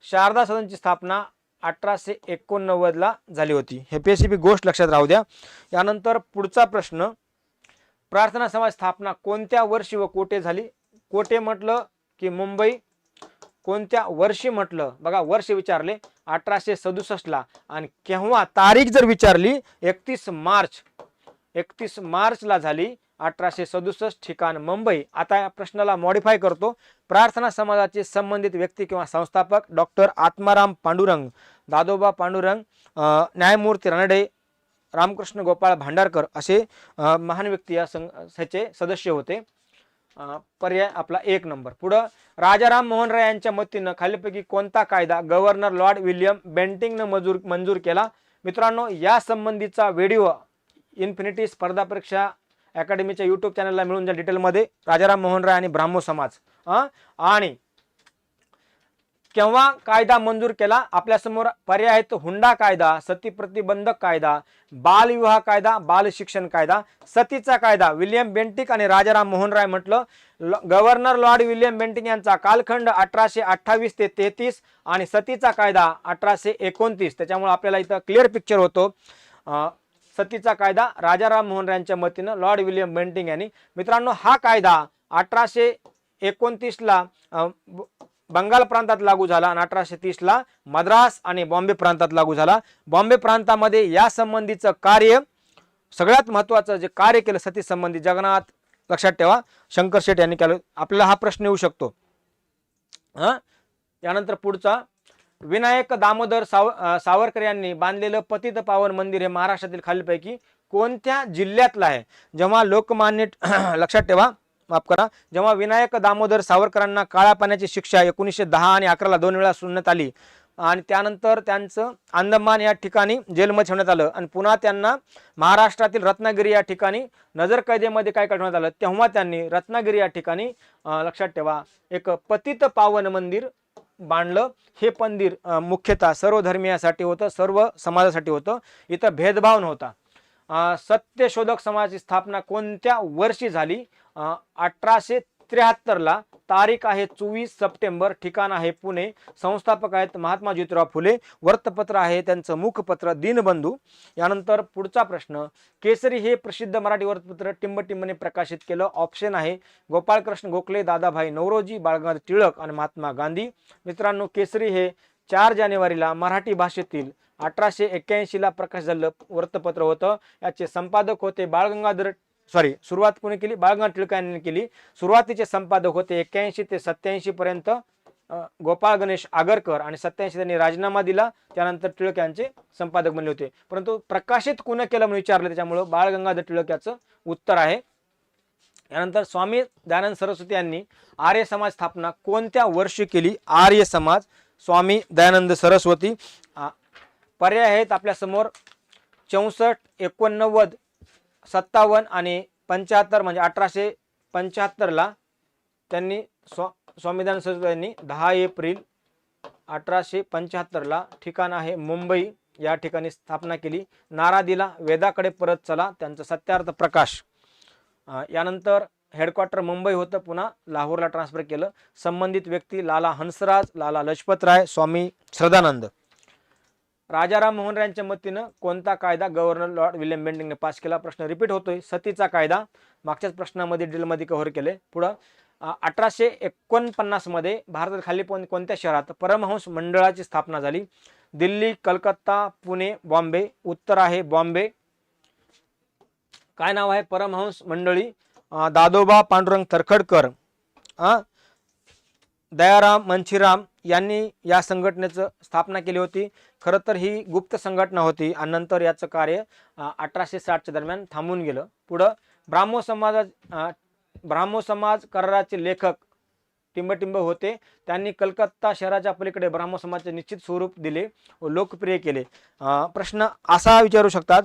Speaker 1: शारदा सदनची स्थापना 1889ला झाली होती. हे स्पेसिफिक गोष्ट लक्षात राहू द्या. यानंतर पुढचा प्रश्न, प्रार्थना समाज स्थापना कोणत्या वर्षी व कोठे झाली? कोठे म्हटलं की मुंबई? कोणत्या वर्षी म्हटलं? बघा, वर्ष विचारले 1867ला, आणि केव्हा तारीख जर विचारली 31 मार्चला झाली 1867. ठिकाण मुंबई. आता या प्रश्नाला मॉडिफाय करतो. प्रार्थना समाजाचे संबंधित व्यक्ती किंवा संस्थापक डॉक्टर आत्माराम पांडुरंग, दादोबा पांडुरंग, न्यायमूर्ती रानडे, रामकृष्ण गोपाळ भांडारकर असे महान व्यक्ती या ह्याचे सदस्य होते. पर्याय आपला 1 नंबर. पुढं, राजाराम मोहन राय यांच्या मतीनं खालीलपैकी कोणता कायदा गव्हर्नर लॉर्ड विल्यम बेंटिंगनं मंजूर केला? मित्रांनो, या संबंधीचा व्हिडिओ इन्फिनिटी स्पर्धा परीक्षा अकॅडमीच्या यूट्यूब चॅनलला मिळून जाईल डिटेलमध्ये. राजाराम मोहन राय आणि ब्राह्मो समाज आणि केव्हा कायदा मंजूर केला? आपल्यासमोर पर्याय आहेत हुंडा कायदा, सती प्रतिबंधक कायदा, बालविवाह कायदा, बाल शिक्षण कायदा. सतीचा कायदा विल्यम बेंटिक आणि राजाराम मोहन राय म्हटलं. गव्हर्नर लॉर्ड विल्यम बेंटिक यांचा कालखंड 1828 ते 33 आणि सतीचा कायदा 1829. त्याच्यामुळे आपल्याला इथं क्लिअर पिक्चर होतो. सतीचा कायदा राजाराम मोहन राय यांच्या मतीनं लॉर्ड विल्यम बेंटिक यांनी. मित्रांनो, हा कायदा 1829ला बंगाल प्रांतात लागू झाला आणि 1830ला मद्रास आणि बॉम्बे प्रांतात लागू झाला. बॉम्बे प्रांतामध्ये या संबंधीचं कार्य, सगळ्यात महत्त्वाचं जे कार्य केलं सती संबंधी, जगन्नाथ, लक्षात ठेवा, शंकर शेठ यांनी केलं. आपल्याला हा प्रश्न येऊ शकतो. यानंतर पुढचा, विनायक दामोदर सावरकर यांनी बांधलेलं पतित पावन मंदिर हे महाराष्ट्रातील खालीलपैकी कोणत्या जिल्ह्यातलं आहे? जेव्हा लोकमान्य लक्षात ठेवा, माफ करा, जेव्हा विनायक दामोदर सावरकरांना काळ्या पाण्याची शिक्षा 1910 आणि 11ला 2 वेळा सुनावण्यात आली आणि त्यानंतर त्यांचं अंदमान या ठिकाणी जेलमध्ये ठेवण्यात आलं आणि पुन्हा त्यांना महाराष्ट्रातील रत्नागिरी या ठिकाणी नजरकैदेमध्ये काय करण्यात आलं, तेव्हा त्यांनी रत्नागिरी या ठिकाणी लक्षात ठेवा एक पतित पावन मंदिर बांधलं. हे मंदिर मुख्यतः सर्व धर्मियासाठी होतं, सर्व समाजासाठी होतं. इथं भेदभाव नव्हता. सत्यशोधक समाजाची स्थापना कोणत्या वर्षी झाली? 1873ला. तारीख आहे 24 सप्टेंबर. ठिकाण आहे पुणे. संस्थापक आहेत महात्मा ज्योतिराव फुले. वर्तपत्र आहे त्यांचं मुखपत्र दीनबंधू. यानंतर पुढचा प्रश्न, केसरी हे प्रसिद्ध मराठी वर्तपत्र टिंबटिंबने प्रकाशित केलं. ऑप्शन आहे गोपाळकृष्ण गोखले, दादाभाई नौरोजी, बाळगंगाधर टिळक आणि महात्मा गांधी. मित्रांनो, केसरी हे 4 जानेवारीला मराठी भाषेतील 1881ला प्रकाश झालेलं वर्तपत्र होतं. याचे संपादक होते सुरुवात कोणी केली? बाळगंगाधर टिळक यांनी केली. सुरुवातीचे संपादक होते 81 ते 87 पर्यंत गोपाळ गणेश आगरकर आणि 87 त्यांनी राजीनामा दिला. त्यानंतर टिळक यांचे संपादक बनले होते. परंतु प्रकाशित कुणं केलं म्हणून विचारलं, त्याच्यामुळं बाळ गंगाधर टिळक याचं उत्तर आहे. यानंतर स्वामी दयानंद सरस्वती यांनी आर्य समाज स्थापना कोणत्या वर्षी केली? आर्य समाज स्वामी दयानंद सरस्वती. पर्याय आहेत आपल्या समोर 64, 89, 57 आणि 75. म्हणजे 1875 त्यांनी स्वामी दयानंद सरस्वती यांनी 10 एप्रिल 1875 ठिकाण आहे मुंबई या ठिकाणी स्थापना केली. नारा दिला, वेदाकडे परत चला, त्यांचं सत्यार्थ प्रकाश. यानंतर हेडक्वार्टर मुंबई होतं, पुन्हा लाहोरला ट्रान्सफर केलं. संबंधित व्यक्ती लाला हंसराज, लाला लजपतराय, स्वामी श्रद्धानंद. राजाराम मोहन रायांच्या मतीनं कोणता कायदा गव्हर्नर लॉर्ड विल्यम बेंटिंकने पास केला? प्रश्न रिपीट होतोय. सतीचा कायदा मागच्याच प्रश्नामध्ये डिटेलमध्ये कव्हर केले. पुढं 1849 मध्ये भारतात खाली कोणत्या शहरात परमहंस मंडळाची स्थापना झाली? दिल्ली, कलकत्ता, पुणे, बॉम्बे. उत्तर आहे बॉम्बे. काय नाव आहे परमहंस मंडळी? दादोबा पांडुरंग तरखडकर, दयाराम मंछीराम यांनी या संघटनेचं स्थापना केली होती. खरं तर ही गुप्त संघटना होती आणि नंतर याचं कार्य 1860च्या दरम्यान थांबून गेलं. पुढं ब्राह्मो समाज कराराचे लेखक टिंबटिंब होते. त्यांनी कलकत्ता शहराच्या पलीकडे ब्राह्मो समाजाचे निश्चित स्वरूप दिले व लोकप्रिय केले. प्रश्न असा विचारू शकतात,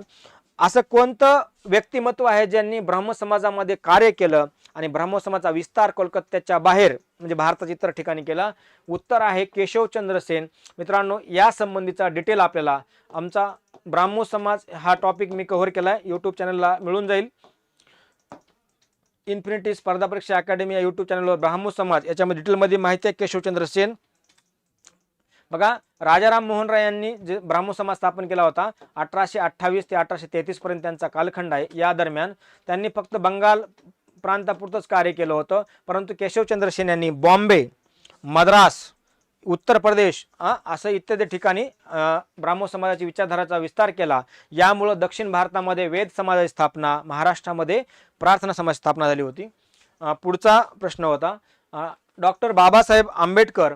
Speaker 1: असं कोणतं व्यक्तिमत्व आहे ज्यांनी ब्राह्मो समाजामध्ये कार्य केलं आणि ब्राह्मो समाजाचा विस्तार कोलकात्याच्या बाहेर म्हणजे भारताच्या इतर ठिकाणी केला? उत्तर आहे केशवचंद्र सेन. मित्रांनो, या संबंधीचा डिटेल आपल्याला आमचा ब्राह्मो समाज हा टॉपिक मी कव्हर केलाय, यूट्यूब चॅनलला मिळून जाईल. इन्फिनिटी स्पर्धा परीक्षा अकॅडमी या यूट्यूब चॅनलवर ब्राह्मो समाज याच्यामध्ये डिटेलमध्ये माहिती आहे. केशवचंद्र सेन. बघा, राजाराम मोहन राय यांनी जे ब्राह्मो समाज स्थापन केला होता 1828 ते 1833 पर्यंत त्यांचा कालखंड आहे. या दरम्यान त्यांनी फक्त बंगाल प्रांतापुरतंच कार्य केलं होतं. परंतु केशवचंद्र सेन यांनी बॉम्बे, मद्रास, उत्तर प्रदेश असं इत्यादी ठिकाणी ब्राह्मो समाजाची विचारधाराचा विस्तार केला. यामुळं दक्षिण भारतामध्ये वेद समाजाची स्थापना, महाराष्ट्रामध्ये प्रार्थना समाज स्थापना झाली होती. पुढचा प्रश्न होता, डॉक्टर बाबासाहेब आंबेडकर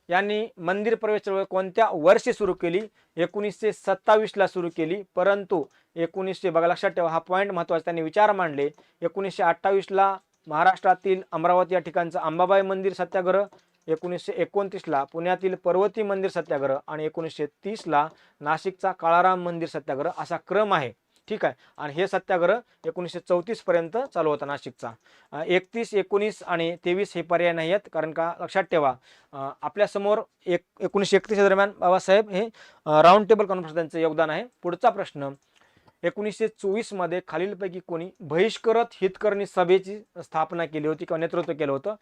Speaker 1: यांनी मंदिर प्रवेश चळवळ कोणत्या वर्षी सुरू केली? 1927ला सुरू केली. परंतु 1900 बघा लक्षात ठेवा, हा पॉईंट महत्त्वाचा, त्यांनी विचार मांडले. 1928ला महाराष्ट्रातील अमरावती या ठिकाणचं अंबाबाई मंदिर सत्याग्रह, 1929ला पुण्यातील पर्वती मंदिर सत्याग्रह आणि 1930ला नाशिकचा काळाराम मंदिर सत्याग्रह असा क्रम आहे. ठीक आहे. आणि हे सत्याग्रह 1934 पर्यंत चालू होता नाशिकचा. 31, 19 आणि 23 हे पर्याय नाही आहेत, कारण का लक्षात ठेवा आपल्यासमोर 1931 दरम्यान बाबासाहेब हे राऊंड टेबल कॉन्फरन्स त्यांचं योगदान आहे. पुढचा प्रश्न, 1924 मध्ये खालीलपैकी कोणी बहिष्कृत हितकर्णी सभेची स्थापना केली होती किंवा नेतृत्व केलं होतं?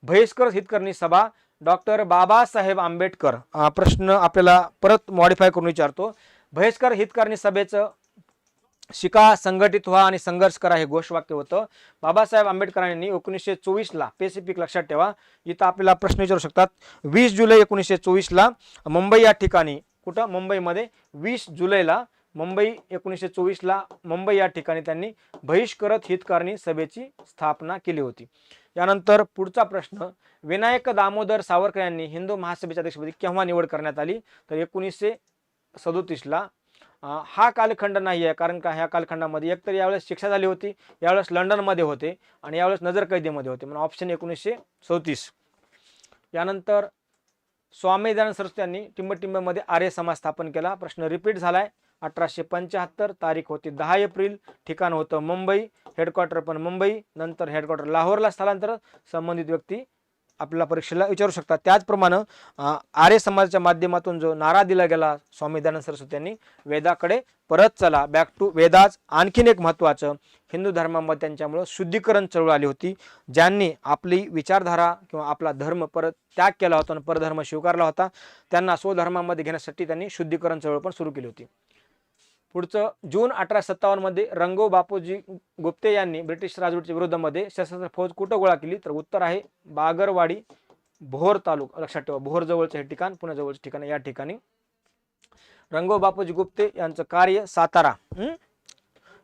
Speaker 1: बहिष्कृत हितकर्णी सभा डॉक्टर बाबासाहेब आंबेडकर. प्रश्न आपल्याला परत मॉडिफाय करून विचारतो. बहिष्कृत हितकर्णी सभेचं शिका, संघटित व्हा आणि संघर्ष करा हे घोषवाक्य होतं. बाबासाहेब आंबेडकरांनी 1924ला स्पेसिफिक लक्षात ठेवा, इथं आपल्याला प्रश्न विचारू शकतात. 20 जुलै 1924ला मुंबई या ठिकाणी, कुठं? मुंबईमध्ये 20 जुलैला मुंबई 1924ला मुंबई या ठिकाणी त्यांनी बहिष्कृत हितकर्णी सभेची स्थापना केली होती. यानंतर पुढचा प्रश्न, विनायक दामोदर सावरकर यांनी हिंदू महासभेच्या अध्यक्षपदी केव्हा निवड करण्यात आली? तर 1937ला. हा कालखंड नाही आहे, कारण का ह्या कालखंडामध्ये एकतर यावेळेस शिक्षा झाली होती, यावेळेस लंडनमध्ये होते आणि यावेळेस नजरकैदेमध्ये होते, म्हणून ऑप्शन 1937. यानंतर स्वामी दयानंद सरस्वती यांनी टिंबटिंबमध्ये आर्य समाज स्थापन केला. प्रश्न रिपीट झालाय. 1875 तारीख होती 10 एप्रिल, ठिकाण होतं मुंबई, हेडक्वार्टर पण मुंबई. नंतर हेडक्वार्टर लाहोरला स्थलांतर. संबंधित व्यक्ती आपल्याला परीक्षेला विचारू शकतात. त्याचप्रमाणे आर्य समाजाच्या माध्यमातून जो नारा दिला गेला स्वामी दयानंद सरस्वती यांनी, वेदाकडे परत चला, बॅक टू वेदाज. आणखीन एक महत्त्वाचं, हिंदू धर्मामध्ये त्यांच्यामुळं शुद्धीकरण चळवळ आली होती. ज्यांनी आपली विचारधारा किंवा आपला धर्म परत त्याग केला होता आणि परधर्म स्वीकारला होता, त्यांना स्वधर्मामध्ये घेण्यासाठी त्यांनी शुद्धीकरण चळवळ पण सुरू केली होती. पुढचं, जून 1857 मध्ये रंगो बापूजी गुप्ते यांनी ब्रिटिश राजवटीच्या विरोधामध्ये सशस्त्र फौज कुठं गोळा केली? तर उत्तर आहे बागरवाडी, भोर तालुका. लक्षात ठेवा, भोर जवळचं हे ठिकाण, पुण्याजवळचं ठिकाण. या ठिकाणी रंगो बापूजी गुप्ते यांचं कार्य सातारा.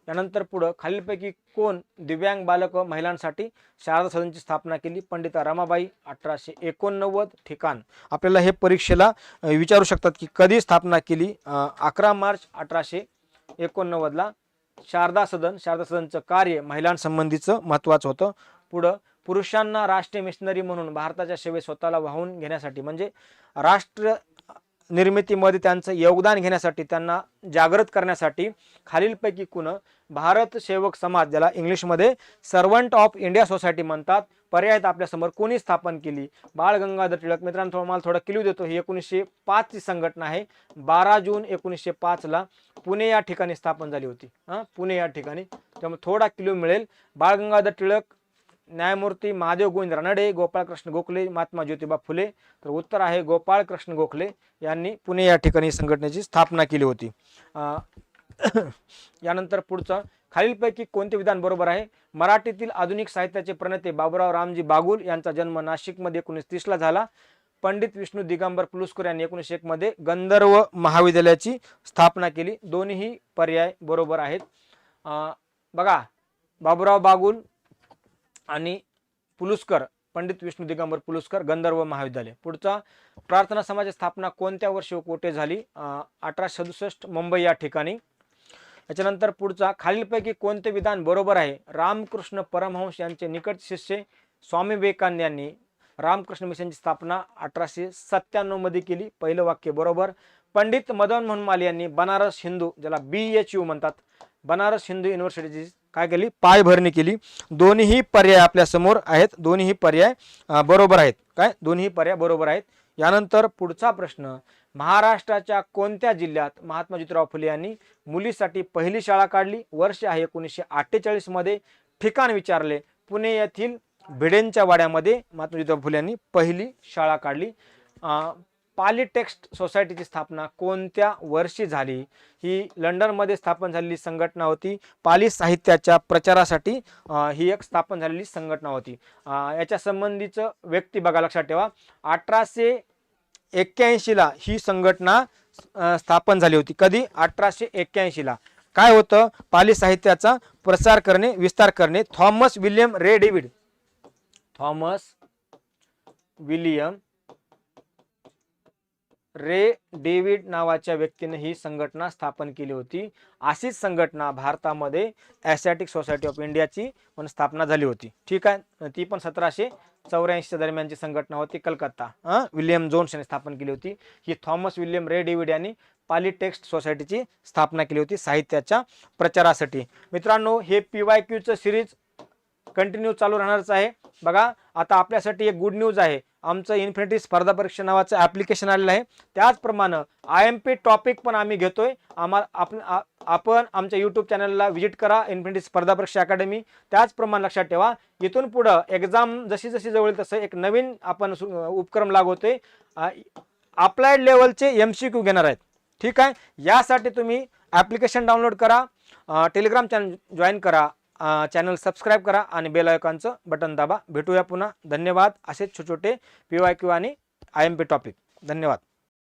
Speaker 1: यानंतर पुढं खालीलपैकी कोण दिव्यांग बालक व महिलांसाठी शारदा सदनची स्थापना केली? पंडिता रमाबाई, 1889. ठिकाण आपल्याला हे परीक्षेला विचारू शकतात की कधी स्थापना केली? 11 मार्च 1889ला. शारदा सदनचं कार्य महिलांसंबंधीचं महत्त्वाचं होतं. पुढं पुरुषांना राष्ट्रीय मिशनरी म्हणून भारताच्या सेवेत स्वतःला वाहून घेण्यासाठी म्हणजे राष्ट्र निर्मितीमध्ये त्यांचं योगदान घेण्यासाठी त्यांना जागृत करण्यासाठी खालीलपैकी कुण भारत सेवक समाज, ज्याला इंग्लिशमध्ये सर्वंट ऑफ इंडिया सोसायटी म्हणतात, पर्यायात आपल्यासमोर कोणी स्थापन केली? बाळ गंगाधर टिळक. मित्रांनो मला थोडा क्ल्यू देतो, ही 1905 ची संघटना आहे. 12 जून 1905 ला पुणे या ठिकाणी स्थापन झाली होती. पुणे या ठिकाणी, त्यामुळे थोडा क्ल्यू मिळेल. बाळ गंगाधर टिळक, न्यायमूर्ती महादेव गोविंद रानडे, गोपाळकृष्ण गोखले, महात्मा ज्योतिबा फुले. तर उत्तर आहे गोपाळकृष्ण गोखले यांनी पुणे या ठिकाणी संघटनेची स्थापना केली होती. यानंतर पुढचं खालीलपैकी कोणते विधान बरोबर आहे? मराठीतील आधुनिक साहित्याचे प्रणेते बाबूराव रामजी बागुल यांचा जन्म नाशिकमध्ये 1930 ला झाला. पंडित विष्णू दिगंबर पुलुस्कर यांनी 1901 मध्ये गंधर्व महाविद्यालयाची स्थापना केली. दोन्ही पर्याय बरोबर आहेत. बघा, बाबूराव बागुल आणि पुलुस्कर, पंडित विष्णू दिगंबर पुलुस्कर, गंधर्व महाविद्यालय. पुढचा प्रार्थना समाजाची स्थापना कोणत्या वर्षी व कोठे झाली? 1867 मुंबई या ठिकाणी. याच्यानंतर पुढचा खालीलपैकी कोणते विधान बरोबर आहे? रामकृष्ण परमहंस यांचे निकट शिष्य स्वामी विवेकानंद यांनी रामकृष्ण मिशनची स्थापना 1897 मध्ये केली. पहिलं वाक्य बरोबर. पंडित मदन मोहन मालवीय यांनी बनारस हिंदू, ज्याला BHU म्हणतात, बनारस हिंदू युनिव्हर्सिटीची काय केली? पायभरणी केली. दोन्ही पर्याय आपल्या समोर आहेत, दोन्ही पर्याय बरोबर आहेत. काय? दोन्ही पर्याय बरोबर आहेत. यानंतर पुढचा प्रश्न, महाराष्ट्राच्या कोणत्या जिल्ह्यात महात्मा ज्योतिराव फुले यांनी मुलीसाठी पहिली शाळा काढली? वर्ष आहे 1948 मध्ये. ठिकाण विचारले, पुणे येथील भिडेंच्या वाड्यामध्ये महात्मा ज्योतिराव फुले यांनी पहिली शाळा काढली. पॉलिटेक्स्ट सोसायटीची स्थापना कोणत्या वर्षी झाली? ही लंडनमध्ये स्थापन झालेली संघटना होती. पाली साहित्याच्या प्रचारासाठी ही एक स्थापन झालेली संघटना होती. याच्या संबंधीचं व्यक्ती बघा, लक्षात ठेवा. 1881 ला ही संघटना स्थापन झाली होती. कधी? 1881 ला. काय होतं? पाली साहित्याचा प्रसार करणे, विस्तार करणे. थॉमस विल्यम रे डेव्हिड नावाच्या व्यक्तीने ही संघटना स्थापन केली होती. अशीच संघटना भारतामध्ये एशियाटिक सोसायटी ऑफ इंडियाची पण स्थापना झाली होती. ठीक आहे, ती पण 1784 दरम्यानची संघटना होती. कलकत्ता, विल्यम जोन्स यांनी स्थापन केली होती. ही थॉमस विल्यम रे डेव्हिड यांनी पॉलिटेक्स्ट सोसायटीची स्थापना केली होती साहित्याच्या प्रचारासाठी. मित्रांनो, हे PYQचं सिरीज कंटिन्यू चालू राहणारच आहे. बघा, आता आपल्यासाठी एक गुड न्यूज आहे. आमचं इन्फिनिटी स्पर्धा परीक्षा नावाचं ॲप्लिकेशन आलेलं आहे. त्याचप्रमाणे IMP टॉपिक पण आम्ही घेतोय. आपण आमच्या यूट्यूब चॅनलला व्हिजिट करा, इन्फिनिटी स्पर्धा परीक्षा अकॅडमी. त्याचप्रमाणे लक्षात ठेवा, इथून पुढं एक्झाम जशी जशी जवळ तसं एक नवीन आपण उपक्रम लागवतोय. अप्लाइड लेवलचे MCQ घेणार आहेत. ठीक आहे, यासाठी तुम्ही ॲप्लिकेशन डाउनलोड करा, टेलिग्राम चॅनल जॉईन करा, चॅनल सबस्क्राईब करा आणि बेल आयकॉनचं बटन दाबा. भेटूया पुन्हा. धन्यवाद. असेच छोटे छोटे PYQ आणि IMP टॉपिक. धन्यवाद.